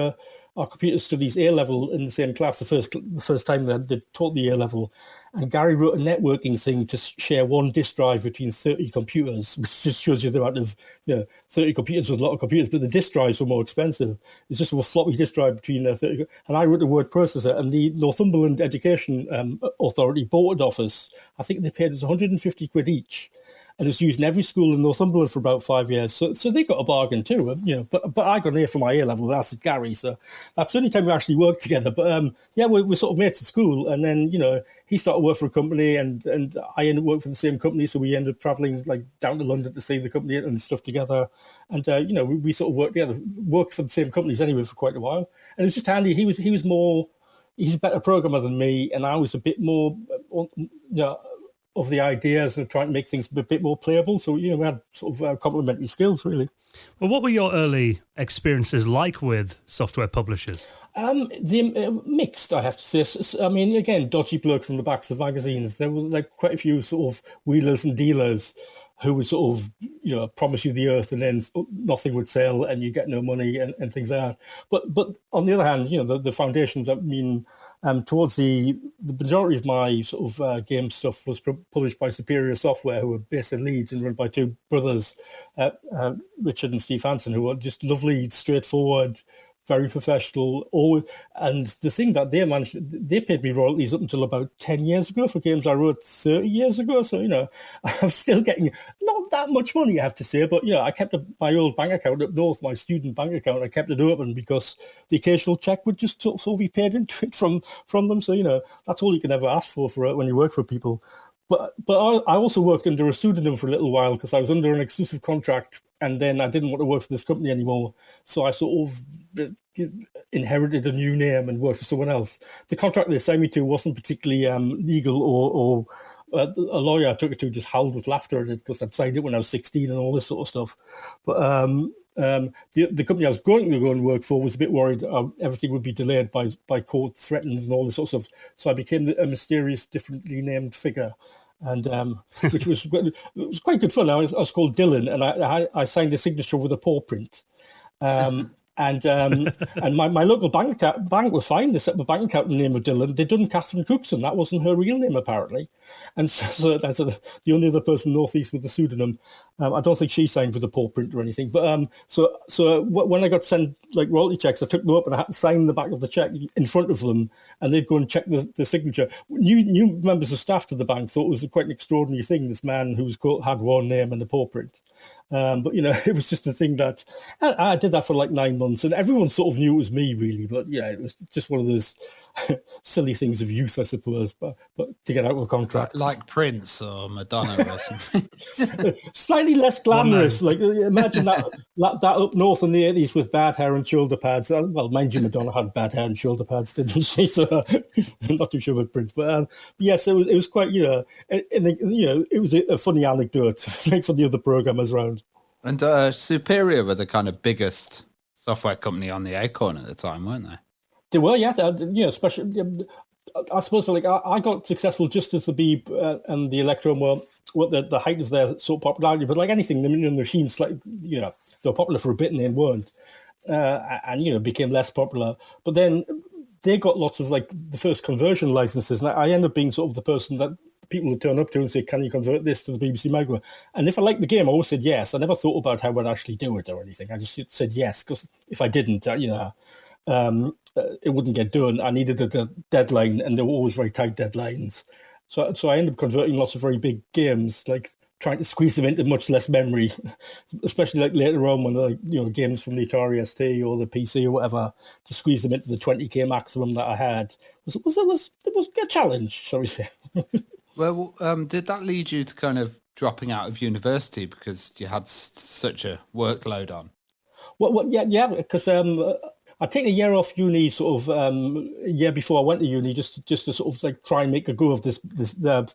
our computer studies A level in the same class the first time that they taught the A level, and Gary wrote a networking thing to share one disk drive between 30 computers, which just shows you the amount of 30 computers with a lot of computers, but the disk drives were more expensive. It's just a floppy disk drive between 30, and I wrote a word processor, and the Northumberland Education Authority bought it off us. I think they paid us 150 quid each. And it was used in every school in Northumberland for about 5 years. So they got a bargain too, But I got an A for my A level, that's Gary. So that's the only time we actually worked together. But we're sort of mates at school. And then, he started work for a company and I ended up working for the same company. So we ended up traveling like down to London to see the company and stuff together. And, we sort of worked together, worked for the same companies anyway for quite a while. And it was just handy. He's a better programmer than me. And I was a bit more, of the ideas and trying to make things a bit more playable. So, we had sort of complementary skills, really. Well, what were your early experiences like with software publishers? Mixed, I have to say. I mean, again, dodgy blokes on the backs of magazines. There were like quite a few sort of wheelers and dealers who would sort of, promise you the earth and then nothing would sell and you get no money and things like that. But on the other hand, the foundations, I mean, towards the majority of my sort of game stuff was published by Superior Software, who were based in Leeds and run by two brothers, Richard and Steve Hansen, who are just lovely, straightforward, very professional. And the thing that they managed, they paid me royalties up until about 10 years ago for games I wrote 30 years ago. So, I'm still getting not that much money, I have to say. But, I kept my old bank account up north, my student bank account. I kept it open because the occasional check would just sort of be paid into it from them. So, that's all you can ever ask for it when you work for people. But I also worked under a pseudonym for a little while because I was under an exclusive contract, and then I didn't want to work for this company anymore. So I sort of inherited a new name and worked for someone else. The contract they signed me to wasn't particularly legal, or a lawyer I took it to just howled with laughter at it because I'd signed it when I was 16 and all this sort of stuff. But the company I was going to go and work for was a bit worried everything would be delayed by court threats and all this sort of stuff. So I became a mysterious, differently named figure. And which was quite good fun. I was called Dylan, and I signed a signature with a paw print. And my local bank was fine. They set my bank account in the name of Dylan. They'd done Catherine Cookson. That wasn't her real name, apparently. And so the only other person northeast with the pseudonym, I don't think she signed with a paw print or anything. But so when I got sent like royalty checks, I took them up and I had to sign the back of the check in front of them, and they'd go and check the signature. New members of staff to the bank thought it was quite an extraordinary thing. This man who had one name and a paw print. But it was just a thing that I did that for like 9 months, and everyone sort of knew it was me, really. But it was just one of those silly things of youth, I suppose. But to get out of a contract, like Prince or Madonna or something. Slightly less glamorous. Like imagine that up north in the 80s with bad hair and shoulder pads. Well, mind you, Madonna had bad hair and shoulder pads, didn't she? So I'm not too sure about Prince, but yes, it was quite it was a funny anecdote like for the other programmers around. And Superior were the kind of biggest software company on the Acorn at the time, weren't they? They were, yeah. Especially, I suppose, like I got successful just as the Beeb and the Electron were the height of their sort of popularity. But like anything, the machines, like they were popular for a bit and then weren't, and became less popular. But then they got lots of like the first conversion licenses, and I ended up being sort of the person that people would turn up to and say, "Can you convert this to the BBC Micro?" And if I liked the game, I always said yes. I never thought about how I'd actually do it or anything. I just said yes because if I didn't, it wouldn't get done. I needed a deadline, and there were always very tight deadlines. So I ended up converting lots of very big games, like trying to squeeze them into much less memory, especially like later on when games from the Atari ST or the PC or whatever, to squeeze them into the 20K maximum that I had was a challenge, shall we say. Well, did that lead you to kind of dropping out of university because you had such a workload on? Well, yeah, because I'd taken a year off uni, sort of a year before I went to uni, just to sort of like try and make a go of this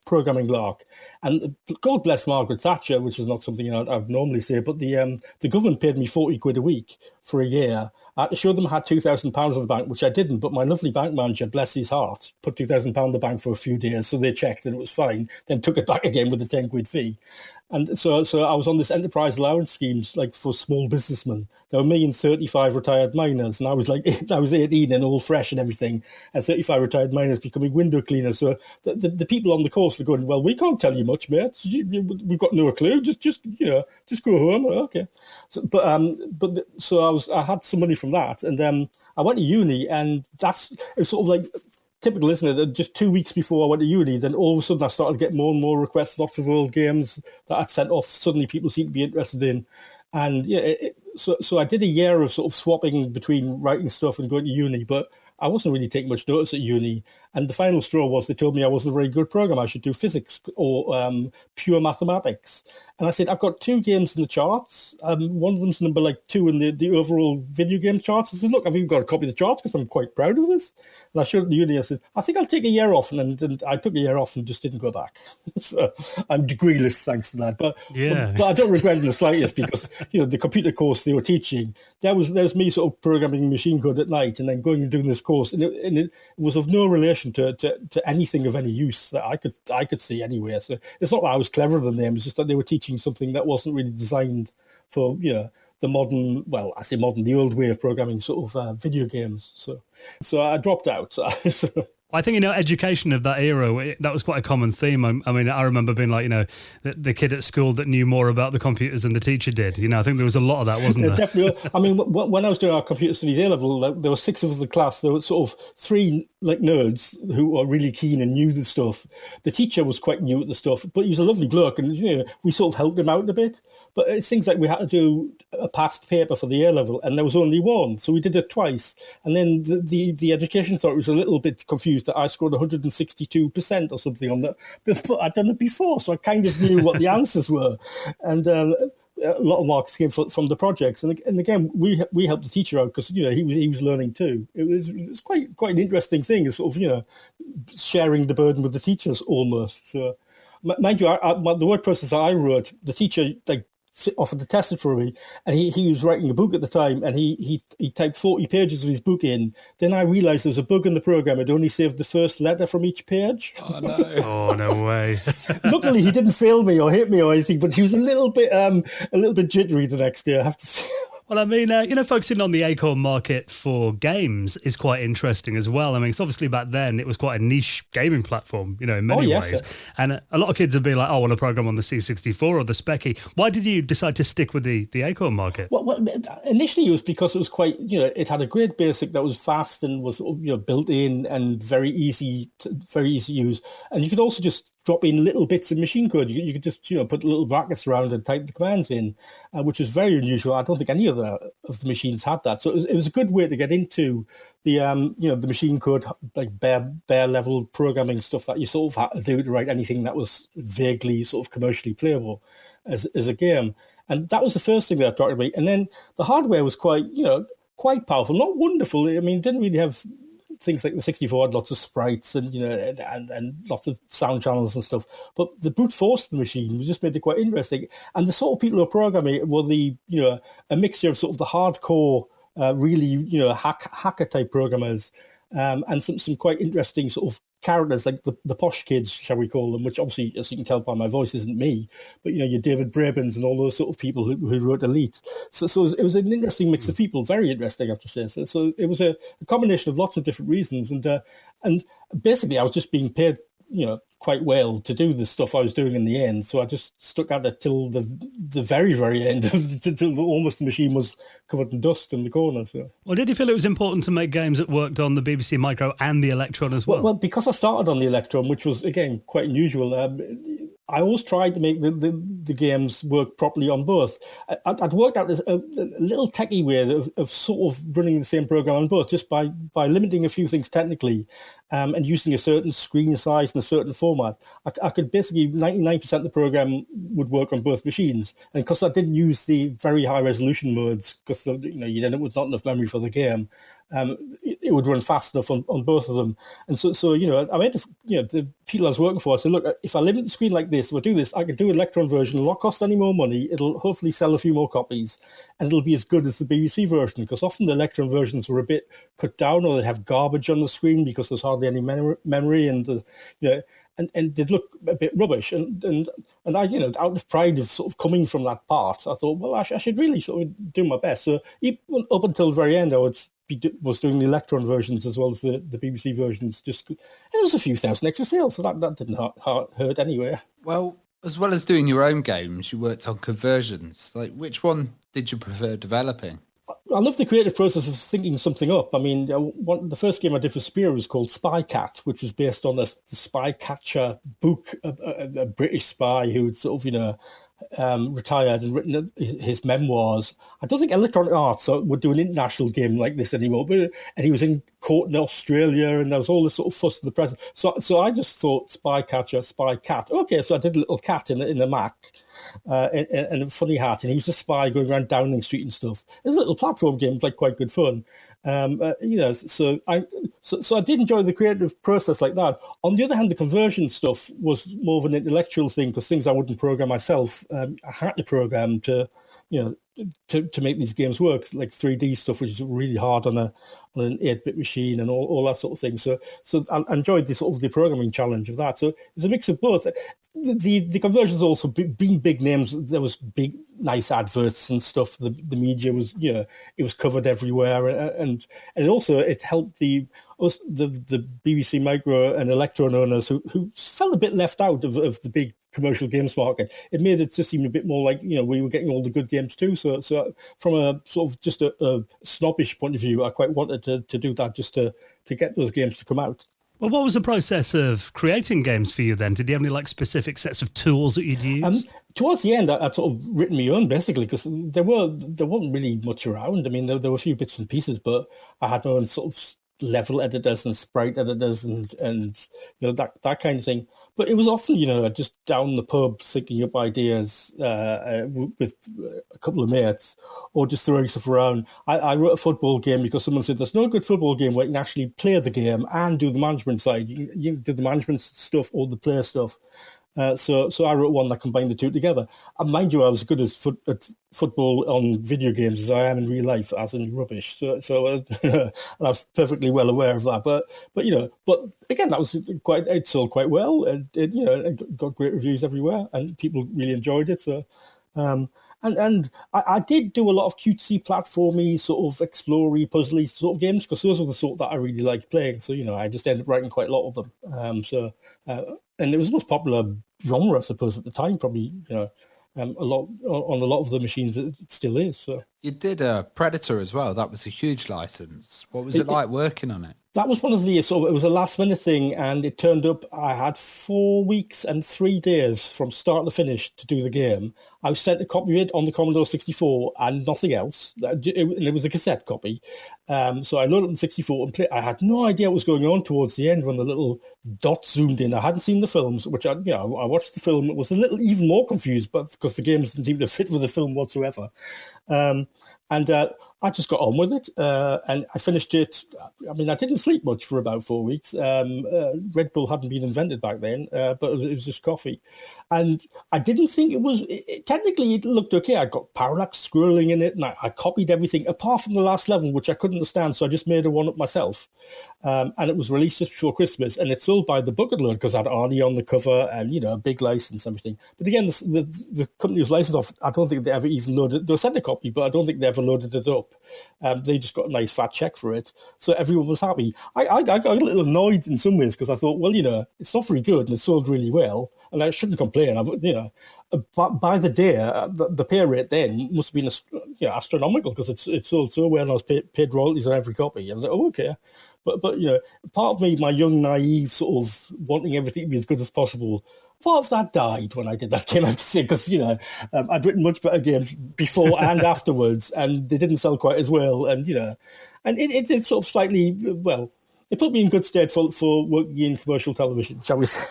programming lark. And God bless Margaret Thatcher, which is not something I'd normally say, but the government paid me 40 quid a week for a year. I had to show them I had £2,000 in the bank, which I didn't, but my lovely bank manager, bless his heart, put £2,000 in the bank for a few days, so they checked and it was fine, then took it back again with a 10 quid fee. And so I was on this enterprise allowance schemes like for small businessmen. There were me and 35 retired miners, and I was 18 and all fresh and everything, and 35 retired miners becoming window cleaners. So the people on the course were going, "Well, we can't tell you much, mate. We've got no clue. Just go home." Okay. So I had some money from that, and I went to uni, and it was sort of like typical, isn't it? Just 2 weeks before I went to uni, then all of a sudden I started to get more and more requests, lots of old games that I'd sent off. Suddenly people seemed to be interested in. And so I did a year of sort of swapping between writing stuff and going to uni. But I wasn't really taking much notice at uni. And the final straw was they told me I wasn't a very good programmer. I should do physics or pure mathematics. And I said, I've got 2 games in the charts. One of them's number like 2 in the overall video game charts. I said, look, I've even got a copy of the charts because I'm quite proud of this. And I showed it to the uni. I said, I think I'll take a year off. And I took a year off and just didn't go back. So I'm degreeless thanks to that. But I don't regret it in the slightest because, the computer course they were teaching, there was me sort of programming machine code at night and then going and doing this course. And it was of no relation to anything of any use that I could see anywhere. So it's not that I was cleverer than them. It's just that they were teaching something that wasn't really designed for the modern, well, I say modern, the old way of programming sort of video games. So I dropped out. I think, education of that era, that was quite a common theme. I mean, I remember being like, the kid at school that knew more about the computers than the teacher did. I think there was a lot of that, wasn't there? Definitely. I mean, when I was doing our computer studies A-level, there were 6 of us in the class. There were sort of 3 like nerds who were really keen and knew the stuff. The teacher was quite new at the stuff, but he was a lovely bloke, and we sort of helped him out a bit. But it seems like we had to do a past paper for the A-level, and there was only one, so we did it twice. And then the education authority was a little bit confused that I scored 162% or something on that. But I'd done it before, so I kind of knew what the answers were. And a lot of marks came from the projects. And again, we helped the teacher out because he was learning too. It was quite an interesting thing, sort of sharing the burden with the teachers almost. So, mind you, the word processor I wrote, the teacher offered to test it for me, and he was writing a book at the time, and he typed 40 pages of his book in. Then I realised there was a bug in the program; it only saved the first letter from each page. Oh no! Oh no way! Luckily, he didn't fail me or hit me or anything, but he was a little bit jittery the next day, I have to say. Well, I mean, focusing on the Acorn market for games is quite interesting as well. I mean, it's obviously back then it was quite a niche gaming platform, in many ways. Yeah. And a lot of kids would be like, I want to program on the C64 or the Specky. Why did you decide to stick with the Acorn market? Well, initially it was because it was quite, it had a great basic that was fast and was, built in and very easy to use. And you could also just drop in little bits of machine code. You could just, put little brackets around and type the commands in, which was very unusual. I don't think any of the machines had that. So it was a good way to get into the, the machine code, like bare level programming stuff that you sort of had to do to write anything that was vaguely sort of commercially playable as a game. And that was the first thing that attracted me. And then the hardware was quite powerful, not wonderful. I mean, it didn't really have things like the 64 had lots of sprites and and lots of sound channels and stuff, but the brute force of the machine just made it quite interesting. And the sort of people who are programming were a mixture of sort of the hardcore, really hacker type programmers, and some quite interesting sort of characters like the posh kids, shall we call them, which obviously, as you can tell by my voice, isn't me, but your David Brabens and all those sort of people who wrote Elite. So it was an interesting mix of people, very interesting, I have to say. So it was a combination of lots of different reasons, and basically I was just being paid quite well to do the stuff I was doing in the end. So I just stuck at it till the very, very end, till almost the machine was covered in dust in the corner. So. Well, did you feel it was important to make games that worked on the BBC Micro and the Electron as well? Well, because I started on the Electron, which was, again, quite unusual, I always tried to make the games work properly on both. I'd worked out a little techie way of sort of running the same program on both, just by limiting a few things technically, and using a certain screen size and a certain format. I could basically 99% of the program would work on both machines, and because I didn't use the very high resolution modes, because you'd end up with not enough memory for the game. It would run fast enough on both of them. And so I went to, the people I was working for, I said, look, if I limit the screen like this, if I do this, I can do an Electron version. It'll not cost any more money. It'll hopefully sell a few more copies, and it'll be as good as the BBC version, because often the Electron versions were a bit cut down, or they have garbage on the screen because there's hardly any memory, and and they'd look a bit rubbish. And I, out of pride of sort of coming from that part, I thought, well, I should really sort of do my best. So even up until the very end, I was doing the Electron versions as well as the BBC versions. Just it was a few thousand extra sales, so that didn't hurt anyway. Well, as well as doing your own games, you worked on conversions. Like, which one did you prefer developing? I love the creative process of thinking something up. I mean, the first game I did for Spear was called Spy Cat, which was based on the Spy Catcher book, a British spy who'd sort of, retired and written his memoirs. I don't think Electronic Arts would do an international game like this anymore. But and he was in court in Australia, and there was all this sort of fuss in the press. So I just thought Spy Catcher, Spy Cat. Okay, so I did a little cat in a Mac. And a funny hat, and he was a spy going around Downing Street and stuff. It was a little platform game, like quite good fun. So I did enjoy the creative process like that. On the other hand, the conversion stuff was more of an intellectual thing because things I wouldn't program myself, I had to program to make these games work, like 3D stuff, which is really hard on an 8-bit machine and all that sort of thing. So I enjoyed the sort of the programming challenge of that. So it's a mix of both. The conversions also being big names. There was big, nice adverts and stuff. The media was, it was covered everywhere, and also it helped the BBC Micro and Electron owners who felt a bit left out of the big commercial games market. It made it just seem a bit more like we were getting all the good games too. So from a sort of just a snobbish point of view, I quite wanted to do that just to get those games to come out. Well, what was the process of creating games for you then? Did you have any specific sets of tools that you'd use? Towards the end, I'd sort of written my own basically because there wasn't really much around. I mean, there were a few bits and pieces, but I had my own sort of level editors and sprite editors and that kind of thing. But it was often, just down the pub thinking up ideas with a couple of mates or just throwing stuff around. I wrote a football game because someone said there's no good football game where you can actually play the game and do the management side. You can do the management stuff or the player stuff. So I wrote one that combined the two together. And mind you, I was as good at football on video games as I am in real life, as in rubbish. So and I'm perfectly well aware of that. But again, that was it sold quite well. It got great reviews everywhere, and people really enjoyed it. So. And I did do a lot of cutesy, platformy, sort of explory, puzzly sort of games because those were the sort that I really liked playing. So I just ended up writing quite a lot of them. And it was the most popular genre, I suppose, at the time. Probably a lot on a lot of the machines. It still is. So you did Predator as well. That was a huge license. What was it like working on it? That was one of the it was a last minute thing, and it turned up. I had 4 weeks and 3 days from start to finish to do the game. I was sent a copy of it on the Commodore 64 and nothing else. It was a cassette copy. So I loaded it on 64 and played. I had no idea what was going on towards the end when the little dots zoomed in. I hadn't seen the films, which I watched the film. It was a little even more confused, but because the games didn't seem to fit with the film whatsoever. I just got on with it, and I finished it. I mean, I didn't sleep much for about 4 weeks. Red Bull hadn't been invented back then, but it was just coffee. And I didn't think it was... technically, it looked okay. I got parallax scrolling in it, and I copied everything, apart from the last level, which I couldn't understand, so I just made a one-up myself. And it was released just before Christmas, and it's sold by the bucket load, because I had Arnie on the cover, and, a big license and everything. But again, the company was licensed off, I don't think they ever even loaded... They sent a copy, but I don't think they ever loaded it up. They just got a nice fat check for it. So everyone was happy. I got a little annoyed in some ways, because I thought, well, it's not very good, and it sold really well, and I shouldn't complain. By the day, the pay rate then must have been astronomical, because it sold so well, and I was paid royalties on every copy. I was like, oh, okay. But part of me, my young, naive sort of wanting everything to be as good as possible, part of that died when I did that game, I have to say, because, I'd written much better games before and afterwards, and they didn't sell quite as well. And, and it sort of slightly, well, it put me in good stead for working in commercial television, shall we say,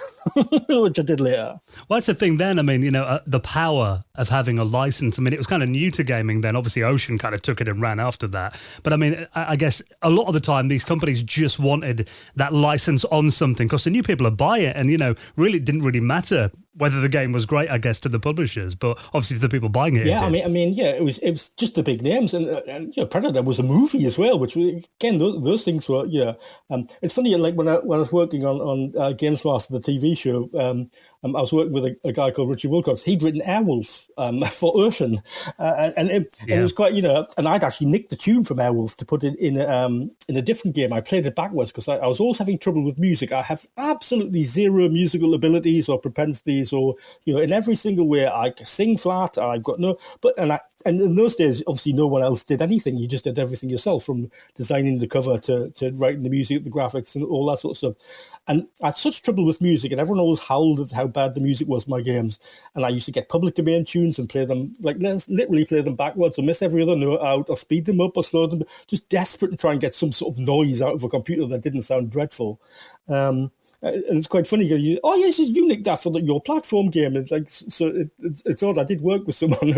which I did later. Well, that's the thing then. I mean, the power of having a license. I mean, it was kind of new to gaming then. Obviously, Ocean kind of took it and ran after that. But I mean, I guess a lot of the time, these companies just wanted that license on something because they knew people would buy it. And, really, it didn't really matter whether the game was great, I guess, to the publishers, but obviously to the people buying it. Yeah, it was just the big names, and Predator was a movie as well, which again those things were it's funny, like when I was working on GamesMaster, the TV show. I was working with a guy called Richie Wilcox. He'd written Airwolf for Ocean, and it was quite, and I'd actually nicked the tune from Airwolf to put it in a different game. I played it backwards because I was always having trouble with music. I have absolutely zero musical abilities or propensities, or in every single way. I sing flat. I've got no, and in those days, obviously, no one else did anything. You just did everything yourself, from designing the cover to writing the music, the graphics, and all that sort of stuff. And I had such trouble with music, and everyone always howled at how bad the music was in my games. And I used to get public domain tunes and play them, like literally play them backwards or miss every other note out or speed them up or slow them, just desperate to try and get some sort of noise out of a computer that didn't sound dreadful. And it's quite funny. Yes, you nicked that for your platform game. It's like, so it's odd. I did work with someone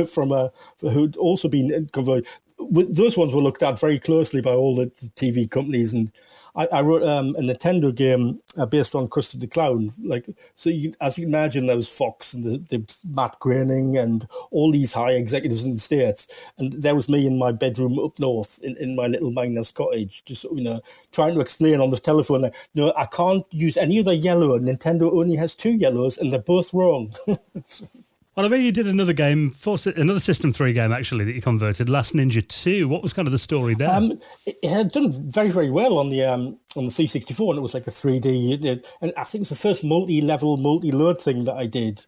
who'd also been converted. Those ones were looked at very closely by all the TV companies, and I wrote a Nintendo game based on Krusty the Clown. Like, so as you can imagine, there was Fox and the Matt Groening and all these high executives in the States, and there was me in my bedroom up north in my little miner's cottage, just trying to explain on the telephone that no, I can't use any other yellow. Nintendo only has 2 yellows, and they're both wrong. Well, I mean, you did another game, another System 3 game, actually, that you converted, Last Ninja 2. What was kind of the story there? It had done very, very well on the C64, and it was like a 3D. And I think it was the first multi-level, multi-load thing that I did,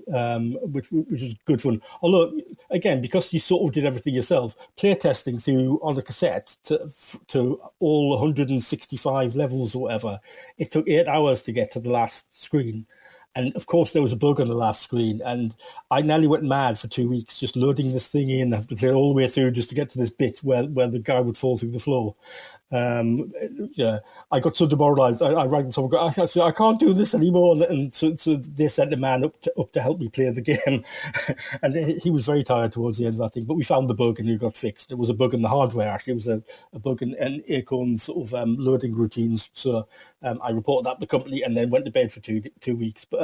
which was good fun. Although, again, because you sort of did everything yourself, playtesting through on a cassette to all 165 levels or whatever, it took 8 hours to get to the last screen. And of course, there was a bug on the last screen, and I nearly went mad for 2 weeks just loading this thing in. I have to play it all the way through just to get to this bit where the guy would fall through the floor. I got so demoralized. I rang to someone. I can't do this anymore, and so they sent a man up to help me play the game, and he was very tired towards the end of that thing. But we found the bug and it got fixed. It was a bug in the hardware. Actually, it was a bug in Acorn's sort of loading routines. So I reported that to the company and then went to bed for two weeks. But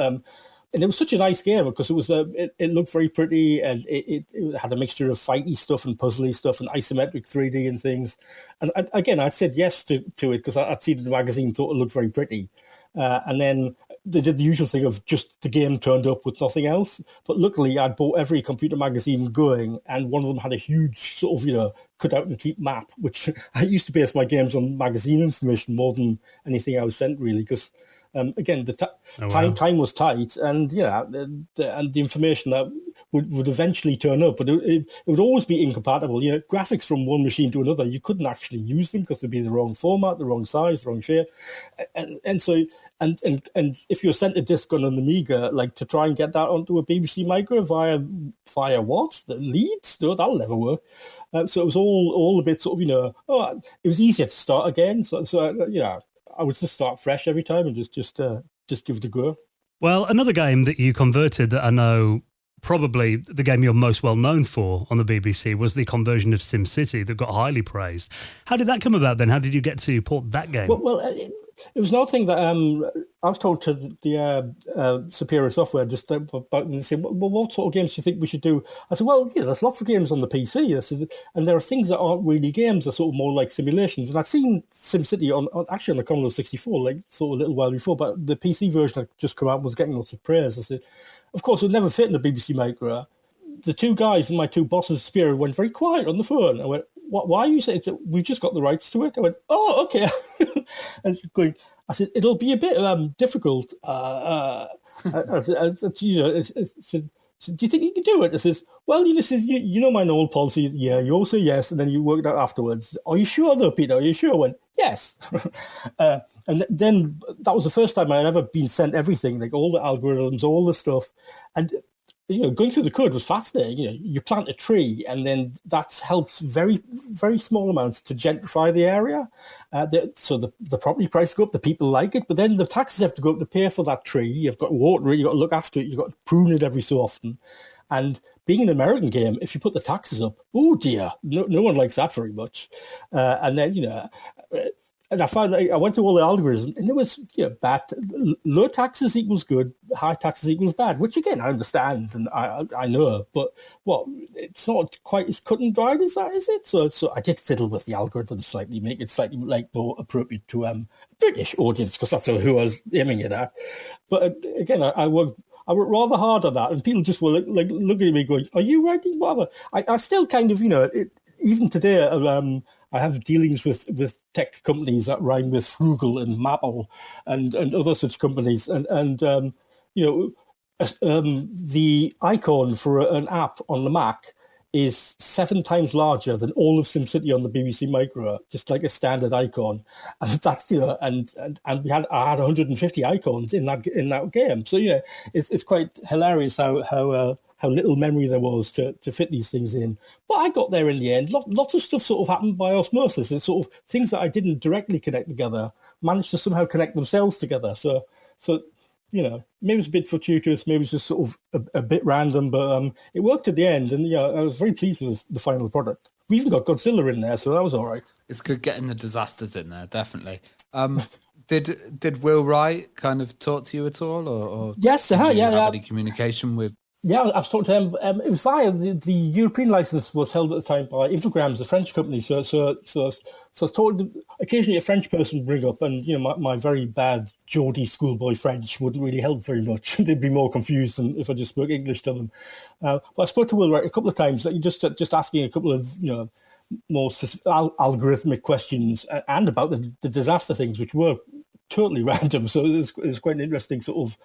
and it was such a nice game because it was it looked very pretty, and it had a mixture of fighty stuff and puzzly stuff and isometric 3D and things. And again, I said yes to it because I'd seen it in the magazine, thought it looked very pretty. And then they did the usual thing of just the game turned up with nothing else. But luckily, I'd bought every computer magazine going, and one of them had a huge sort of, cut out and keep map, which I used to base my games on magazine information more than anything I was sent, really, because again, the time was tight, and the information that would eventually turn up, but it would always be incompatible. Graphics from one machine to another, you couldn't actually use them because they'd be the wrong format, the wrong size, the wrong shape, and so if you're sent a disc on an Amiga, like to try and get that onto a BBC Micro via what? The Leeds? No, that'll never work. So it was all a bit sort of, it was easier to start again. So I would just start fresh every time and just give it a go. Well, another game that you converted that I know probably the game you're most well known for on the BBC was the conversion of SimCity that got highly praised. How did that come about then? How did you get to port that game? Well, it was another thing that I was told to the Superior Software just about, and they said, well, what sort of games do you think we should do? I said, well, there's lots of games on the PC. I said, and there are things that aren't really games, they're sort of more like simulations. And I'd seen SimCity on the Commodore 64, like sort of a little while before, but the PC version had just come out and was getting lots of praise. I said, of course, it would never fit in the BBC Micro. The two guys and my two bosses, Superior, went very quiet on the phone. I went, why are you saying it? We've just got the rights to it. I went, oh, okay. And I said, it'll be a bit difficult. I said, do you think you can do it? I says, well, you know my old policy. Yeah, you all say yes, and then you work it out afterwards. Are you sure, though, Peter? Are you sure? I went, yes. And then that was the first time I'd ever been sent everything, like all the algorithms, all the stuff. And going through the code was fascinating. You plant a tree, and then that helps very, very small amounts to gentrify the area. So the property price go up, the people like it, but then the taxes have to go up to pay for that tree. You've got to water it, you've got to look after it, you've got to prune it every so often. And being an American game, if you put the taxes up, oh dear, no one likes that very much. And then, and I found I went through all the algorithms, and there was bad. Low taxes equals good, high taxes equals bad. Which again I understand and I know, but it's not quite as cut and dried as that, is it? So I did fiddle with the algorithm slightly, make it slightly like more appropriate to British audience because that's who I was aiming it at. But again, I worked rather hard on that, and people just were like looking at me going, "Are you writing whatever?" I still kind of even today. I have dealings with tech companies that rhyme with frugal and Maple and other such companies. And the icon for an app on the Mac is 7 times larger than all of SimCity on the BBC Micro, just like a standard icon. And that's, and I had 150 icons in that game. So, it's quite hilarious how little memory there was to fit these things in. But I got there in the end. Lots of stuff sort of happened by osmosis. It's sort of things that I didn't directly connect together managed to somehow connect themselves together. So maybe it's a bit fortuitous, maybe it's just sort of a bit random, but it worked at the end, and I was very pleased with the final product. We even got Godzilla in there, so that was all right. It's good getting the disasters in there, definitely. Did Will Wright kind of talk to you at all, or yes, did you have yeah. any communication with? Yeah, I was talking to them. It was via the European license was held at the time by Infogrames, the French company. So I was talking to, occasionally a French person would bring up, and my very bad Geordie schoolboy French wouldn't really help very much. They'd be more confused than if I just spoke English to them. But I spoke to Will Wright a couple of times, like just asking a couple of more specific, algorithmic questions and about the disaster things, which were totally random. So it was quite an interesting sort of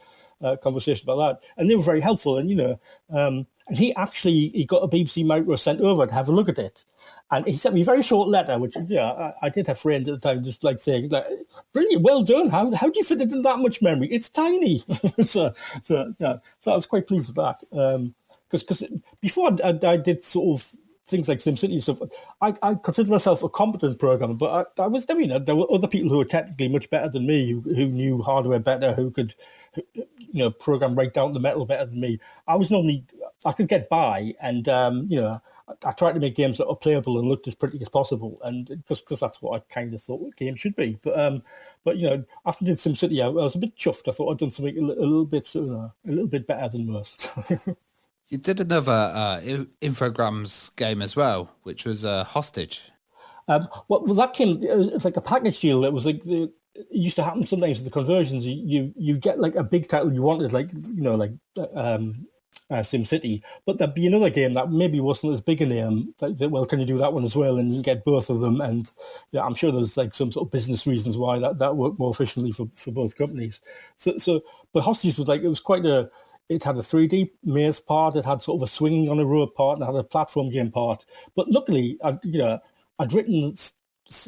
conversation about that, and they were very helpful. And and he got a BBC Micro sent over to have a look at it, and he sent me a very short letter, which I did have friends at the time, just like saying, like, "Brilliant, well done. How do you fit it in that much memory? It's tiny." so I was quite pleased with that, because before I did sort of things like SimCity and stuff, I consider myself a competent programmer, but I was, there were other people who were technically much better than me, who knew hardware better, who could, program right down to the metal better than me. I could get by, and I tried to make games that are playable and looked as pretty as possible, and because that's what I kind of thought games should be. But after I did SimCity, I was a bit chuffed. I thought I'd done something a little bit better than most. You did another Infogrames game as well, which was Hostage. Well, that came. It was like a package deal. It was like it used to happen sometimes with the conversions. You get like a big title you wanted, like SimCity, but there'd be another game that maybe wasn't as big a name. Well, can you do that one as well? And you can get both of them. And I'm sure there's like some sort of business reasons why that worked more efficiently for both companies. But Hostage was like, it was quite a. It had a 3D maze part. It had sort of a swinging on a road part, and it had a platform game part. But luckily, I'd written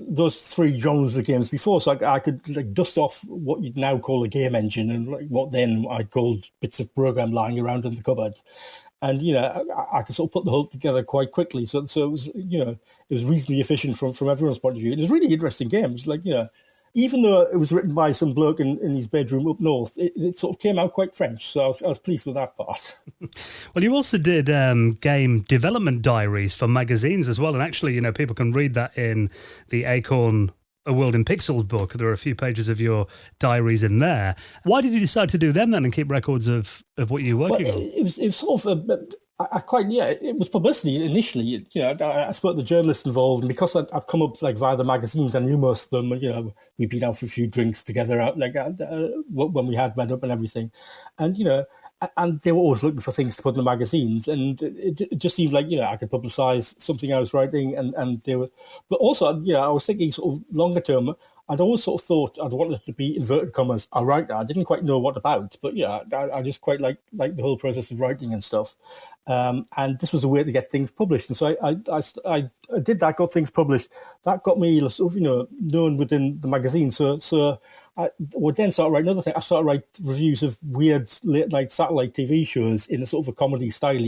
those 3 genres of games before, so I could like dust off what you'd now call a game engine, and like what then I called bits of program lying around in the cupboard. And I could sort of put the whole together quite quickly. So it was it was reasonably efficient from everyone's point of view. It was a really interesting game. It was like even though it was written by some bloke in his bedroom up north, it sort of came out quite French. So I was pleased with that part. Well, you also did game development diaries for magazines as well. And actually, people can read that in the Acorn A World in Pixels book. There are a few pages of your diaries in there. Why did you decide to do them then and keep records of what you were working on? It was sort of it was publicity initially. I spoke to the journalists involved, and because I'd come up like via the magazines, I knew most of them. We'd been out for a few drinks together, when we had read up and everything, and and they were always looking for things to put in the magazines, and it just seemed like I could publicise something I was writing, and they were. But also, I was thinking sort of longer term. I'd always sort of thought I'd wanted it to be inverted commas a writer. I didn't quite know what about, but I just quite like the whole process of writing and stuff. And this was a way to get things published, and so I did that. Got things published. That got me sort of known within the magazine. So I would then start writing another thing. I started write reviews of weird late night satellite TV shows in a sort of a comedy style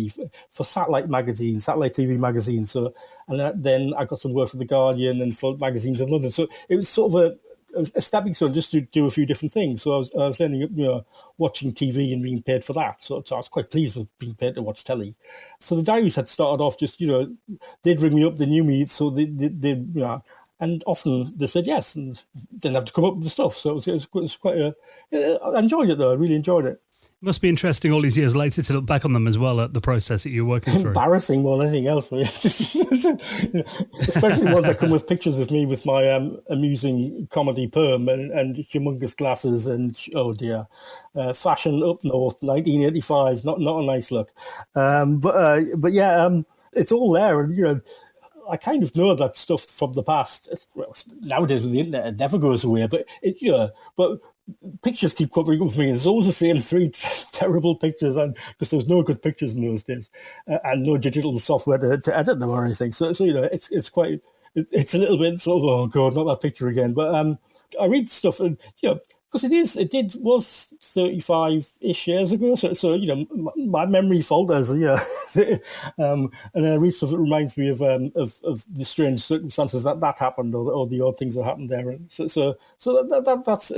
for satellite TV magazines. So and then I got some work for the Guardian and for magazines in London. So it was sort of a stepping stone just to do a few different things. So I was ending up, watching TV and being paid for that. So I was quite pleased with being paid to watch telly. So the diaries had started off just, they'd ring me up, they knew me, so they and often they said yes, and didn't have to come up with the stuff. So it was quite I enjoyed it though. I really enjoyed it. It must be interesting all these years later to look back on them as well at the process that you're working through. Embarrassing more than anything else. Especially ones that come with pictures of me with my amusing comedy perm and humongous glasses and, oh dear, fashion up north, 1985, not a nice look. But yeah, it's all there. And, I kind of know that stuff from the past. Well, nowadays with the internet, it never goes away. But but pictures keep covering up for me. It's always the same three terrible pictures, and because there was no good pictures in those days, and no digital software to edit them or anything. So it's quite. It's a little bit sort of, oh god, not that picture again. But I read stuff, and because it was 35-ish years ago. So my memory falters. And then I read stuff that reminds me of the strange circumstances that happened, or the odd things that happened there. And so that's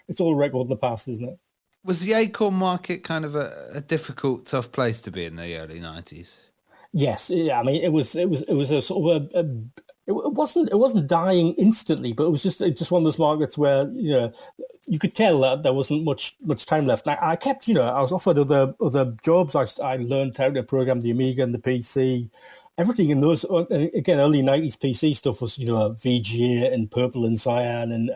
it's all a record of the past, isn't it? Was the Acorn market kind of a difficult, tough place to be in the early 90s? Yes, yeah. I mean, it was a sort of it wasn't dying instantly, but it was just one of those markets where you could tell that there wasn't much time left. And I kept I was offered other jobs. I learned how to program the Amiga and the PC. Everything in those, again, early 90s PC stuff was, VGA and purple and cyan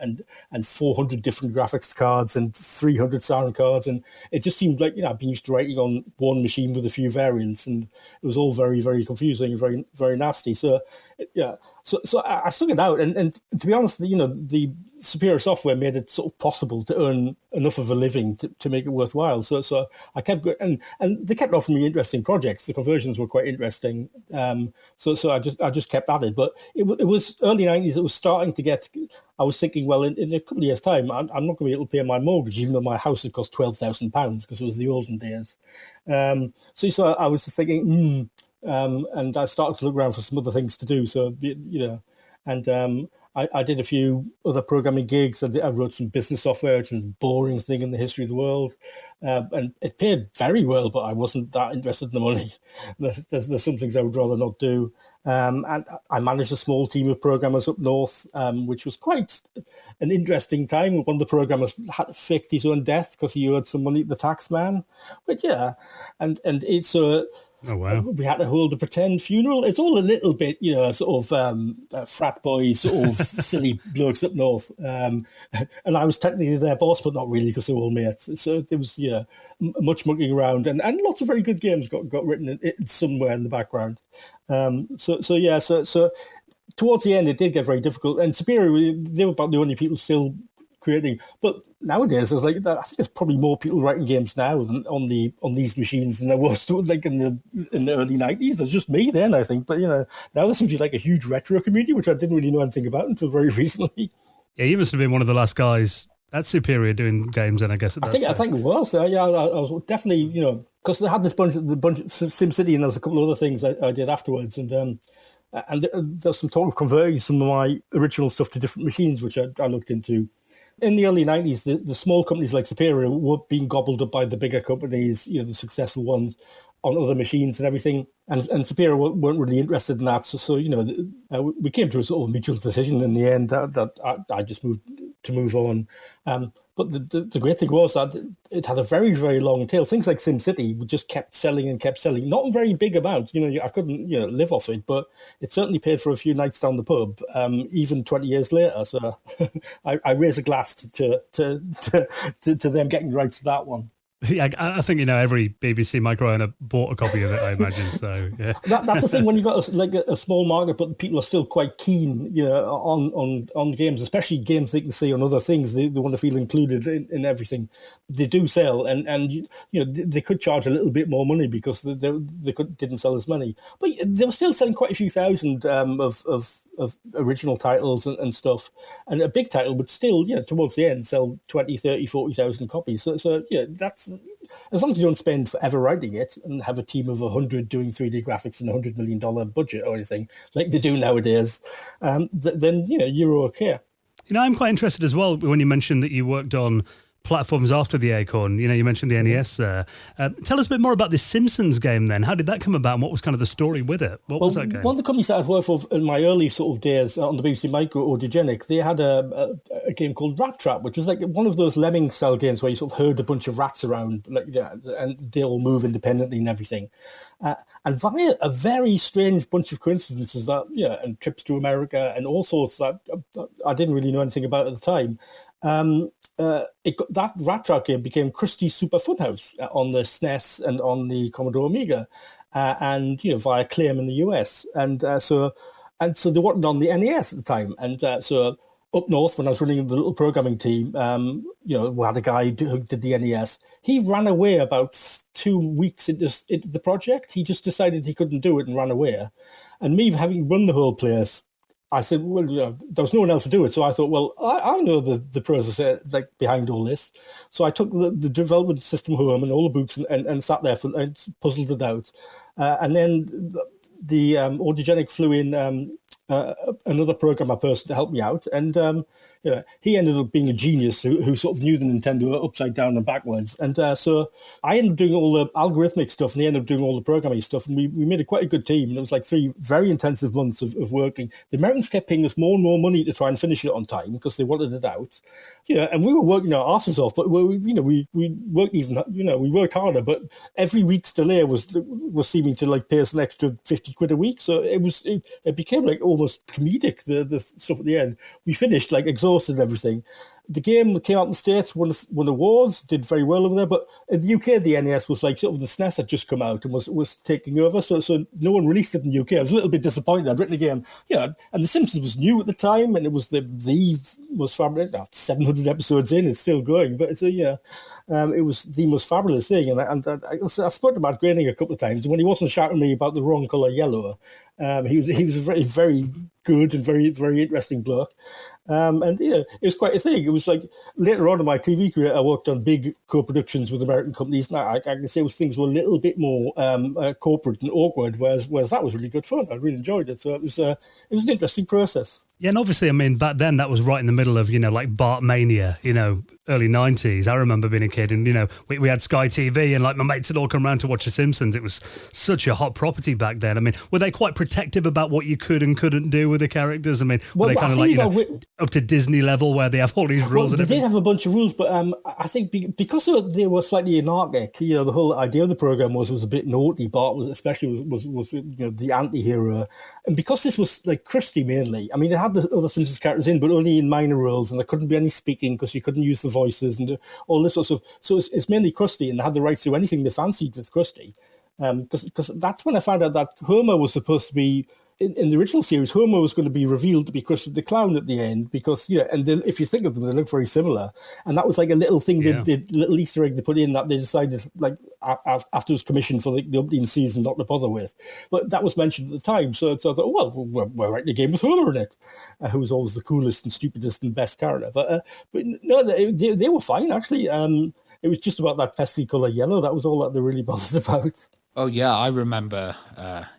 and 400 different graphics cards and 300 sound cards. And it just seemed like, I'd been used to writing on one machine with a few variants, and it was all very, very confusing and very, very nasty. So, yeah. So I stuck it out. And to be honest, the Superior software made it sort of possible to earn enough of a living to make it worthwhile. So I kept going, and they kept offering me interesting projects. The conversions were quite interesting. So I just kept at it. But it was early 90s. It was starting to get. I was thinking, well, in a couple of years' time, I'm not going to be able to pay my mortgage, even though my house had cost £12,000 because it was the olden days. So I was just thinking, and I started to look around for some other things to do. So and I did a few other programming gigs. I wrote some business software, which was a boring thing in the history of the world. And it paid very well, but I wasn't that interested in the money. There's some things I would rather not do. And I managed a small team of programmers up north, which was quite an interesting time. One of the programmers had to fake his own death because he owed some money to the tax man. But yeah, and it's a... Oh, wow. We had to hold a pretend funeral. It's all a little bit, sort of frat boys, sort of silly blokes up north. And I was technically their boss, but not really because they were all mates. So there was, much mucking around, and lots of very good games got written somewhere in the background. So towards the end, it did get very difficult. And Superior, they were about the only people still creating. But nowadays, there's I think there's probably more people writing games now than on these machines than there was in the early 90s. There's just me then, I think. But now there seems to be a huge retro community, which I didn't really know anything about until very recently. Yeah, you must have been one of the last guys at Superior doing games, and I guess I think it was. I was definitely because they had this bunch of SimCity, and there's a couple of other things I did afterwards, and there's some talk of converting some of my original stuff to different machines, which I looked into. In the early 90s, the small companies like Superior were being gobbled up by the bigger companies, the successful ones, on other machines and everything. And Superior weren't really interested in that. So we came to a sort of mutual decision in the end that I just move on. But the great thing was that it had a very, very long tail. Things like SimCity just kept selling and kept selling. Not in very big amounts. I couldn't live off it, but it certainly paid for a few nights down the pub, even 20 years later. So I raise a glass to them getting right to that one. Yeah, I think every BBC micro owner bought a copy of it, I imagine. So yeah, that's the thing when you got a small market, but people are still quite keen, on games, especially games they can see on other things. They want to feel included in everything. They do sell, and they could charge a little bit more money because they didn't sell as many, but they were still selling quite a few thousand of original titles and stuff, and a big title would still towards the end sell 20, 30, 40,000 copies. So that's, as long as you don't spend forever writing it and have a team of 100 doing 3D graphics and $100 million budget or anything like they do nowadays, then you're okay. I'm quite interested as well when you mentioned that you worked on platforms after the Acorn. You mentioned the NES there. Tell us a bit more about this Simpsons game then. How did that come about and what was kind of the story with it? What was that game? One of the companies that I'd worked for in my early sort of days on the BBC Micro or Digenic, they had a game called Rat Trap, which was like one of those lemming style games where you sort of herd a bunch of rats around and they all move independently and everything. And via a very strange bunch of coincidences and trips to America and all sorts that I didn't really know anything about at the time, that Rat Trap game became Krusty's Super Funhouse on the SNES and on the Commodore Amiga. and via claim in the US, and so they wanted on the NES at the time, and so up north when I was running the little programming team, we had a guy who did the NES. He ran away about 2 weeks into the project. He just decided he couldn't do it and ran away. And me having run the whole place, I said, well, there was no one else to do it. So I thought, well, I know the process behind all this. So I took the development system home and all the books and sat there and puzzled it out. And then the Audiogenic flew in another programmer person to help me out. And he ended up being a genius who sort of knew the Nintendo upside down and backwards. And so I ended up doing all the algorithmic stuff, and he ended up doing all the programming stuff. And we made quite a good team. And it was like 3 very intensive months of working. The Americans kept paying us more and more money to try and finish it on time because they wanted it out. And we were working our asses off, but we worked we worked harder. But every week's delay was seeming to pay us an extra 50 quid a week. So it became almost comedic, the stuff at the end. We finished exhausted and everything. The game came out in the States, won awards, did very well over there. But in the UK, the NES was sort of the SNES had just come out and was taking over. So no one released it in the UK. I was a little bit disappointed. I'd written a game, and The Simpsons was new at the time, and it was the most fabulous. 700 episodes in, it's still going, but it's it was the most fabulous thing. And I spoke about Groening a couple of times. When he wasn't shouting at me about the wrong colour yellow, he was a very, very good and very, very interesting bloke. And it was quite a thing. It was later on in my TV career, I worked on big co-productions with American companies. And I can say things were a little bit more corporate and awkward, whereas that was really good fun. I really enjoyed it. So it was an interesting process. Yeah, and obviously, back then that was right in the middle of, Bart Mania, early 90s. I remember being a kid and, we had Sky TV and my mates had all come around to watch The Simpsons. It was such a hot property back then. Were they quite protective about what you could and couldn't do with the characters? Were they kind of up to Disney level where they have all these rules? They did have a bunch of rules, but I think because they were slightly anarchic, the whole idea of the program was a bit naughty. Bart was the anti-hero. And because this was Krusty mainly, it had the other Simpsons characters in, but only in minor roles, and there couldn't be any speaking because you couldn't use the voices and all this sort of stuff. So it's mainly Krusty, and they had the right to do anything they fancied with Krusty. Because that's when I found out that Homer was supposed to be, in the original series, Homer was going to be revealed to be Krusty the Clown at the end, because, and if you think of them, they look very similar. And that was a little thing, little Easter egg they put in that they decided, after it was commissioned for the opening season, not to bother with. But that was mentioned at the time. So I thought, well, we're writing a game with Homer in it, who was always the coolest and stupidest and best character. But no, they were fine, actually. It was just about that pesky colour yellow. That was all that they really bothered about. Oh, yeah, I remember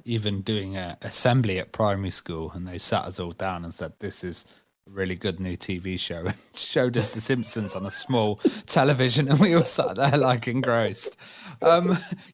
even doing an assembly at primary school, and they sat us all down and said, this is a really good new TV show, and showed us The Simpsons on a small television, and we all sat there engrossed.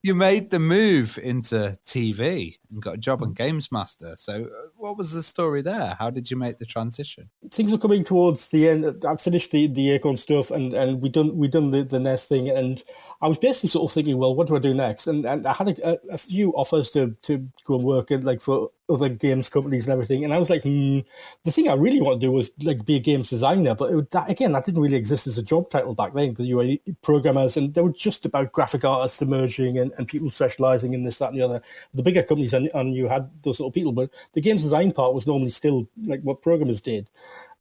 You made the move into TV and got a job on GamesMaster. So what was the story there? How did you make the transition? Things were coming towards the end. I'd finished the Acorn stuff, and we done the NES thing, and I was basically sort of thinking, well, what do I do next? And I had a few offers to go and work in for other games companies and everything. And I was the thing I really want to do was be a games designer. But that didn't really exist as a job title back then, because you were programmers, and they were just about graphic artists emerging and people specializing in this, that, and the other. The bigger companies and you had those sort of people, but the games design part was normally still what programmers did.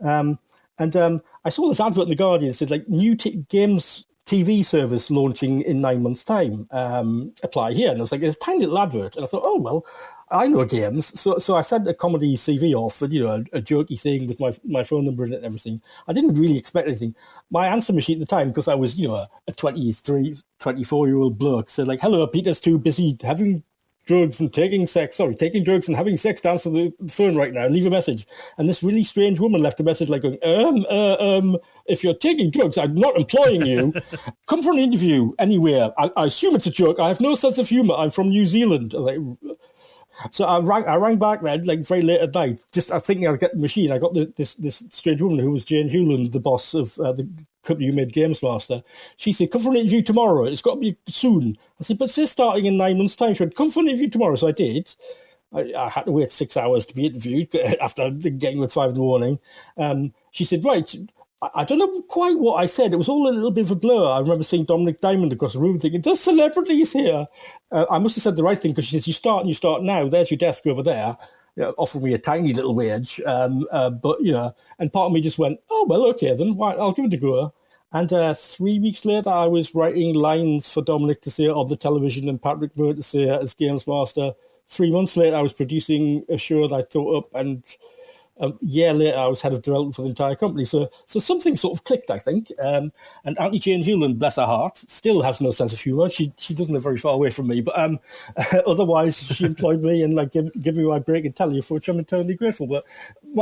And I saw this advert in The Guardian that said new games TV service launching in 9 months' time. Apply here. And I was it's a tiny little advert. And I thought, oh, well, I know games. So I sent a comedy CV off, and, a jokey thing with my phone number in it and everything. I didn't really expect anything. My answer machine at the time, because I was, a 23, 24-year-old bloke, said hello, Peter's too busy having drugs and taking drugs and having sex to answer the phone right now. Leave a message. And this really strange woman left a message going, if you're taking drugs, I'm not employing you. Come for an interview anywhere. I assume it's a joke. I have no sense of humor. I'm from New Zealand. So I rang back then, very late at night, just thinking I'd get the machine. I got this strange woman who was Jane Hewland, the boss of the company who made GamesMaster. She said, come for an interview tomorrow. It's got to be soon. I said, but it's starting in 9 months' time. She said, come for an interview tomorrow. So I did. I had to wait 6 hours to be interviewed after getting with 5 in the morning. She said, right, I don't know quite what I said. It was all a little bit of a blur. I remember seeing Dominic Diamond across the room thinking, there's celebrities here. I must have said the right thing because she says, you start and you start now. There's your desk over there. Offering me a tiny little wage. But, and part of me just went, oh, well, okay, then I'll give it a go. And 3 weeks later, I was writing lines for Dominic to say on the television and Patrick Moore to say as GamesMaster. 3 months later, I was producing a show that I thought up, and a year later, I was head of development for the entire company. So something sort of clicked, I think. And Auntie Jane Hewland, bless her heart, still has no sense of humour. She doesn't live very far away from me, but otherwise, she employed me and give me my break in telly, for which I'm eternally grateful. But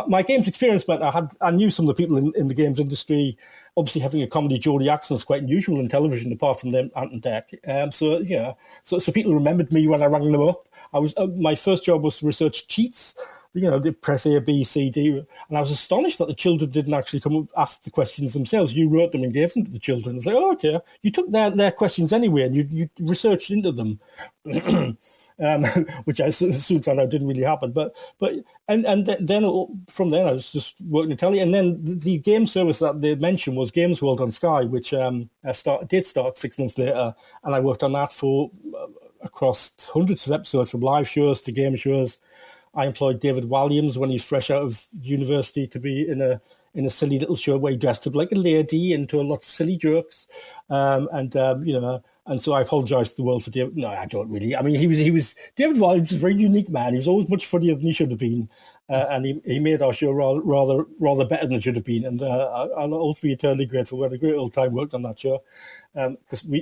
my games experience meant I knew some of the people in the games industry. Obviously, having a comedy Geordie accent is quite unusual in television, apart from them Ant and Dec. So people remembered me when I rang them up. My first job was to research cheats. They press A, B, C, D. And I was astonished that the children didn't actually come up ask the questions themselves. You wrote them and gave them to the children. It's like, oh, okay. You took their questions anyway and you researched into them, which I soon found out didn't really happen. But then from there, I was just working in telly. And then the game service that they mentioned was Games World on Sky, which did start 6 months later. And I worked on that for across hundreds of episodes, from live shows to game shows. I employed David Walliams when he's fresh out of university to be in a silly little show where he dressed up like a lady and told lots of silly jokes. And so I apologise to the world for David. No, I don't really. I mean, he was David Walliams is a very unique man. He was always much funnier than he should have been. And he made our show rather better than it should have been. And I'll also be eternally grateful. We had a great old time worked on that show. And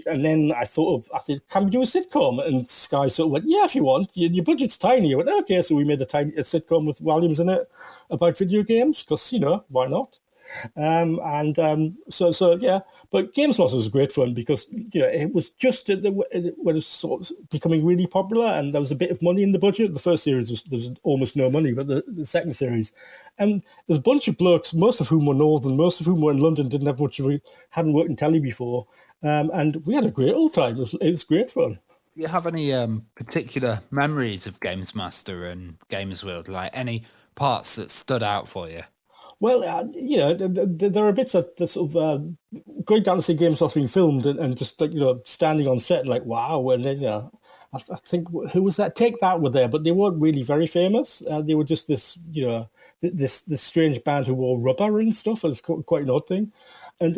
then I thought, can we do a sitcom? And Sky sort of went, yeah, if you want. Your budget's tiny. I went, okay. So we made a sitcom with Williams in it about video games because, why not? But GamesMaster was great fun because it was just when it was sort of becoming really popular and there was a bit of money in the budget. The first series there was almost no money, but the second series, and there's a bunch of blokes, most of whom were northern, most of whom were in London, didn't have hadn't worked in telly before, and we had a great old time. It was great fun. Do you have any particular memories of GamesMaster and Games World, like any parts that stood out for you? Well, there are bits that sort of going down to see GamesMaster being filmed and just standing on set and like, wow. And then, I think, who was that? Take That were there, but they weren't really very famous. They were just this, this strange band who wore rubber and stuff. It was quite an odd thing. And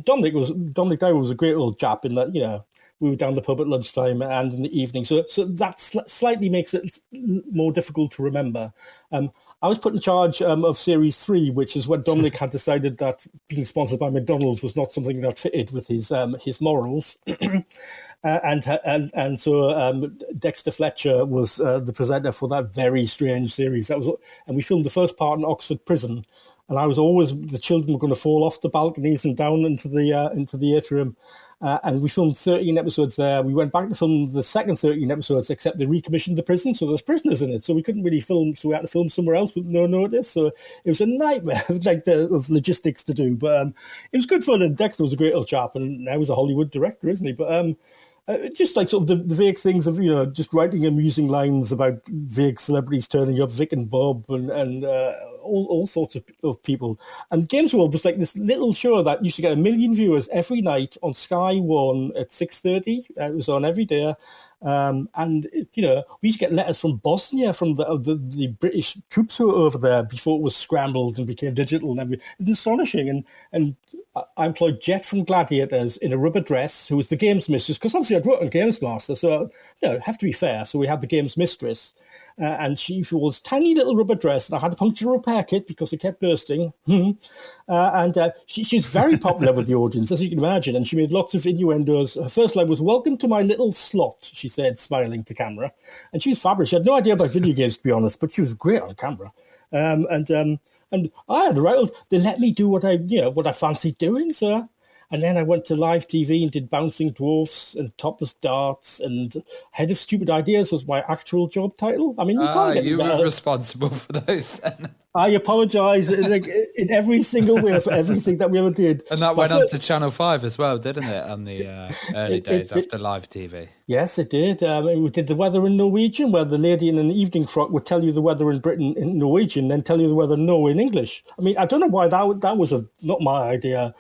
Dominic Diamond was a great old chap in that, we were down the pub at lunchtime and in the evening. So that slightly makes it more difficult to remember. I was put in charge of Series 3, which is when Dominic had decided that being sponsored by McDonald's was not something that fitted with his morals. And so Dexter Fletcher was the presenter for that very strange series. And we filmed the first part in Oxford Prison. And I was always, the children were going to fall off the balconies and down into the atrium. And we filmed 13 episodes there. We went back to film the second 13 episodes, except they recommissioned the prison, so there's prisoners in it. So we couldn't really film, so we had to film somewhere else with no notice. So it was a nightmare of logistics to do. But it was good fun, and Dexter was a great old chap, and now he's a Hollywood director, isn't he? But just like sort of the vague things of, just writing amusing lines about vague celebrities turning up, Vic and Bob and all sorts of people. And Games World was like this little show that used to get 1 million viewers every night on Sky 1 at 6:30. It was on every day. And we used to get letters from Bosnia, from the British troops who were over there before it was scrambled and became digital and everything. It was astonishing. And I employed Jet from Gladiators in a rubber dress, who was the games mistress, because obviously I'd worked on GamesMaster, so have to be fair. So we had the games mistress, and she wore this tiny little rubber dress, and I had to puncture repair kit because it kept bursting. She's very popular with the audience, as you can imagine, and she made lots of innuendos. Her first line was, "Welcome to my little slot," she said, smiling to camera. And she was fabulous. She had no idea about video games, to be honest, but she was great on camera. And I had a right. They let me do what I fancied doing, so. And then I went to live TV and did Bouncing Dwarfs and Topless Darts, and Head of Stupid Ideas was my actual job title. I mean, you can't get you were responsible for those then. I apologise in every single way for everything that we ever did. And that went on to Channel 5 as well, didn't it? On the early days after live TV. Yes, it did. We did the weather in Norwegian, where the lady in an evening frock would tell you the weather in Britain in Norwegian, then tell you the weather in Norway in English. I mean, I don't know why that was not my idea.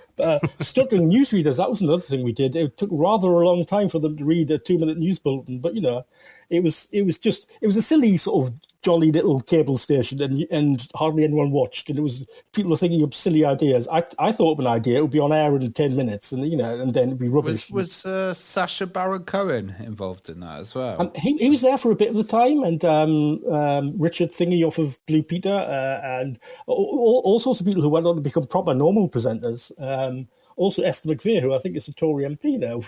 Stuttering newsreaders, that was another thing we did. It took rather a long time for them to read a 2-minute news bulletin, but it was a silly sort of jolly little cable station, and hardly anyone watched, and it was people were thinking of silly ideas. I thought of an idea; it would be on air in 10 minutes, and and then it'd be rubbish. Was Sacha Baron Cohen involved in that as well? He was there for a bit of the time, and Richard Thingy off of Blue Peter, and all sorts of people who went on to become proper normal presenters. Also, Esther McVeigh, who I think is a Tory MP now.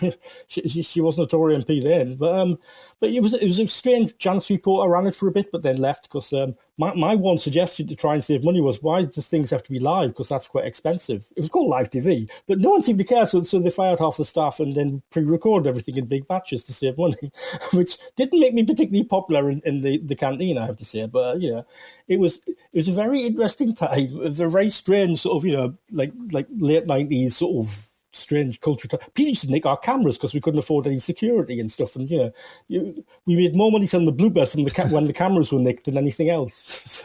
she wasn't a Tory MP then, but it was a strange chance reporter. Ran it for a bit, but then left because my one suggestion to try and save money was, why does things have to be live? Because that's quite expensive. It was called live TV, but no one seemed to care, so they fired half the staff and then pre-recorded everything in big batches to save money, which didn't make me particularly popular in the canteen, I have to say. But it was a very interesting time, a very strange sort of like late 90s sort of strange culture. People used to nick our cameras because we couldn't afford any security and stuff, and we made more money selling the bloopers from when the cameras were nicked than anything else.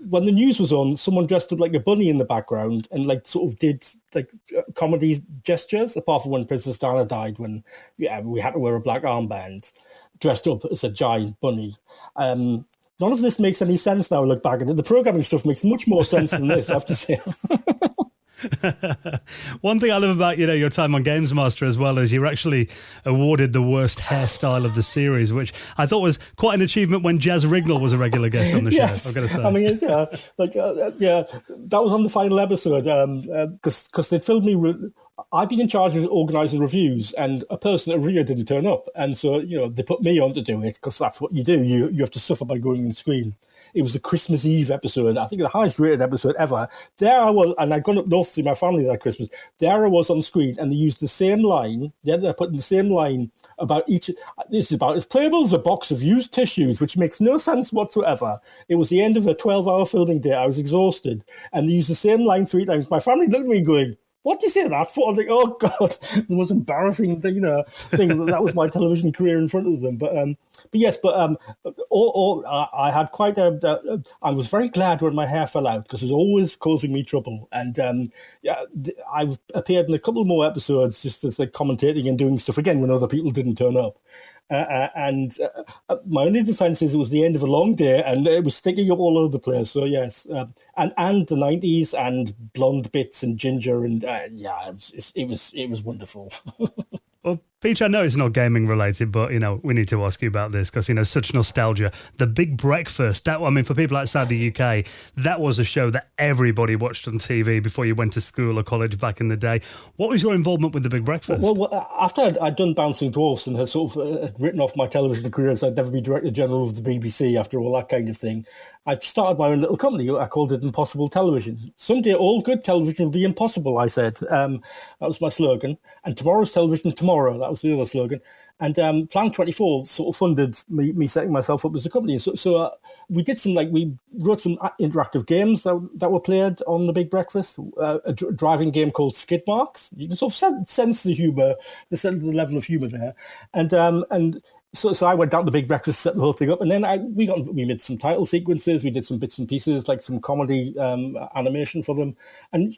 When the news was on, someone dressed up like a bunny in the background and like sort of did like comedy gestures, apart from when Princess Diana died, when we had to wear a black armband dressed up as a giant bunny. None of this makes any sense now. I look back at it. The programming stuff makes much more sense than this, I have to say. One thing I love about your time on GamesMaster as well is you're actually awarded the worst hairstyle of the series, which I thought was quite an achievement when Jazz Rignall was a regular guest on the show. Yes. I've got to say. I mean, that was on the final episode because they filmed me. I'd been in charge of organising reviews, and a person at review didn't turn up, and so they put me on to do it because that's what you do. You have to suffer by going on screen. It was the Christmas Eve episode, I think the highest rated episode ever. There I was, and I'd gone up north to see my family that Christmas. There I was on screen, and they used the same line. They're putting the same line about each. This is about as playable as a box of used tissues, which makes no sense whatsoever. It was the end of a 12-hour filming day. I was exhausted, and they used the same line 3 times. My family looked at me going, "What do you say that for?" I'm like, "Oh God," the most embarrassing thing. That was my television career in front of them. I had quite I was very glad when my hair fell out because it was always causing me trouble. And I've appeared in a couple more episodes just as like commentating and doing stuff again when other people didn't turn up. My only defense is it was the end of a long day and it was sticking up all over the place. So yes, and the 90s and blonde bits and ginger and it was wonderful. Well, Peter, I know it's not gaming related, but we need to ask you about this because such nostalgia. The Big Breakfast. For people outside the UK, that was a show that everybody watched on TV before you went to school or college back in the day. What was your involvement with The Big Breakfast? Well after I'd done Bouncing Dwarfs and had sort of written off my television career, so I'd never be Director General of the BBC after all that kind of thing, I started my own little company. I called it Impossible Television. Someday all good television will be impossible, I said. That was my slogan. And tomorrow's television tomorrow. That was the other slogan. And Plan 24 sort of funded me setting myself up as a company. So we did we wrote some interactive games that were played on The Big Breakfast. A driving game called Skid Marks. You can sort of sense the humour, the level of humour there. And So I went down to Big Breakfast, set the whole thing up, and then we made some title sequences, we did some bits and pieces, like some comedy animation for them, and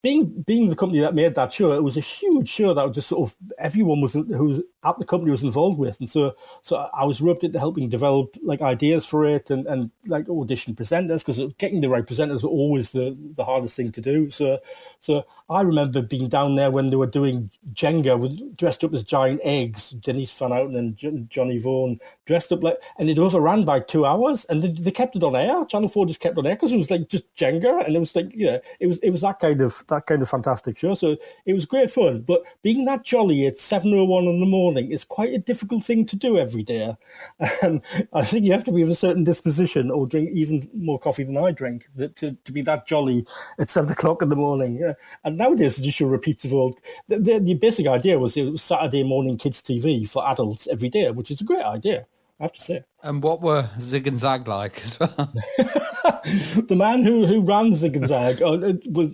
being the company that made that show, it was a huge show that was just sort of everyone who was at the company was involved with, and so I was roped into helping develop like ideas for it and like audition presenters, because getting the right presenters were always the hardest thing to do. So I remember being down there when they were doing Jenga, dressed up as giant eggs. Denise Van Outen and Johnny Vaughan dressed up and it overran by 2 hours, and they kept it on air. Channel 4 just kept it on air because it was like just Jenga, and it was like it was that kind of fantastic show. So it was great fun. But being that jolly at 7:01 in the morning is quite a difficult thing to do every day. I think you have to be of a certain disposition or drink even more coffee than I drink to be that jolly at 7 o'clock in the morning. Yeah. And nowadays, it's just your repeats of old. The basic idea was it was Saturday morning kids TV for adults every day, which is a great idea, I have to say. And what were Zig and Zag like as well? The man who ran Zig and Zag was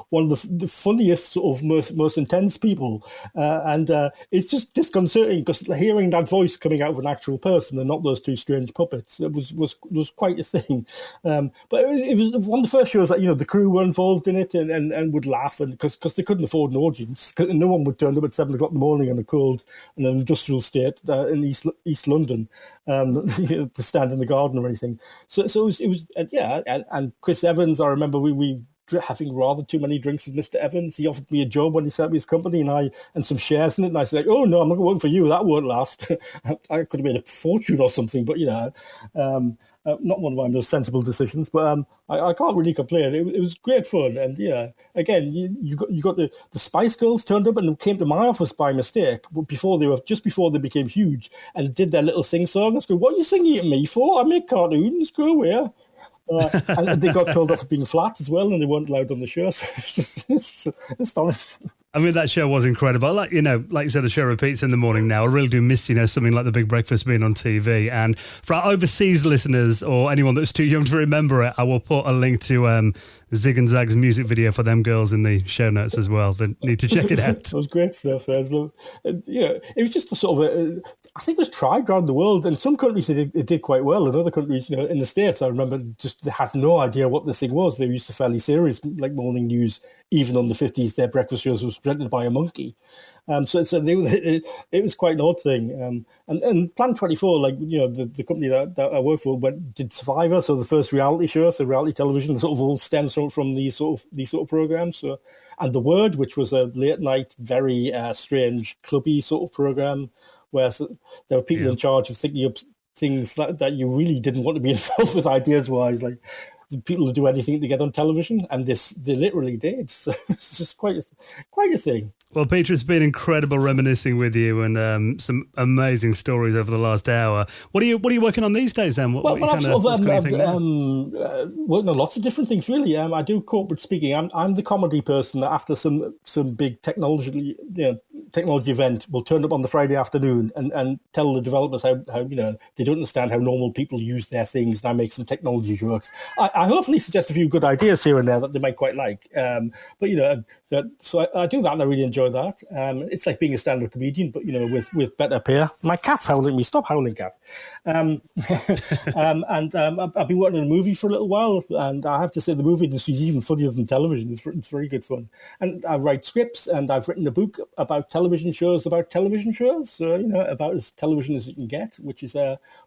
one of the funniest, sort of most intense people, and it's just disconcerting because hearing that voice coming out of an actual person and not those two strange puppets, it was quite a thing. But it was one of the first shows that the crew were involved in it and would laugh, and because they couldn't afford an audience, no one would turn up at 7 o'clock in the morning on a cold in an industrial state in East London to stand in the garden or anything. So it was and Chris Evans, I remember we having rather too many drinks with Mr. Evans. He offered me a job when he set up his company and some shares in it, and I said, oh no, I'm not working for you, that won't last. I could have made a fortune or something, but not one of my most sensible decisions, but I can't really complain. It was great fun, and again, you got the Spice Girls turned up and came to my office by mistake before they became huge and did their little sing song. I was going, what are you singing at me for? I make cartoons, go away. And they got told off for being flat as well, and they weren't allowed on the show. So it's astonishing. I mean, that show was incredible. Like you said, the show repeats in the morning now. I really do miss, something like The Big Breakfast being on TV. And for our overseas listeners or anyone that's too young to remember it, I will put a link to Zig and Zag's music video for them girls in the show notes as well. They need to check it out. It was great stuff. It was just a sort of I think it was tried around the world. In some countries it did quite well. In other countries, in the States, I remember just they had no idea what this thing was. They were used to fairly serious, like morning news. Even on the 50s, their breakfast shows was presented by a monkey. So it was quite an odd thing. And Plan 24, like, the company that I work for did Survivor, so the first reality show, so reality television sort of all stems from these sort of programs. So, and The Word, which was a late night, very strange, clubby sort of program, where there were people in charge of thinking up things that you really didn't want to be involved with ideas-wise, like people who do anything to get on television, and they literally did. So it's just quite a thing. Well, Peter, it's been incredible reminiscing with you, and some amazing stories over the last hour. What are you working on these days, then? I'm working on lots of different things, really. I do corporate speaking. I'm the comedy person that after some big technology event will turn up on the Friday afternoon and tell the developers how they don't understand how normal people use their things, and I make some technology jokes. I hopefully suggest a few good ideas here and there that they might quite like. So I do that, and I really enjoy that. It's like being a stand-up comedian, but with better pay. My cat's howling at me. Stop howling, cat. And I've been working on a movie for a little while, and I have to say the movie industry is even funnier than television. It's very good fun. And I write scripts, and I've written a book about television shows, so about as television as you can get, which is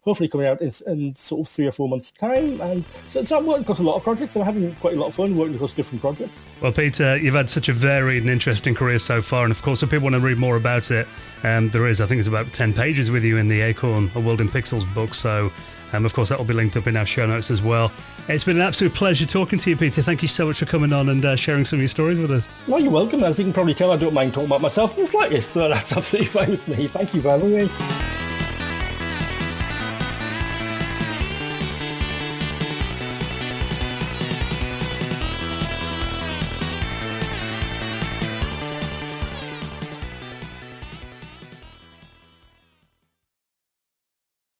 hopefully coming out in sort of 3 or 4 months' time. And so I'm working across a lot of projects. I'm having quite a lot of fun working across different projects. Well, Peter, you've had such a varied and interesting career so far, and of course, if people want to read more about it, there is, I think it's about 10 pages with you in the Acorn: A World in Pixels book, so of course that will be linked up in our show notes as well. It's been an absolute pleasure talking to you, Peter. Thank you so much for coming on and sharing some of your stories with us. Well, you're welcome. As you can probably tell, I don't mind talking about myself in the slightest, so that's absolutely fine with me. Thank you for having me.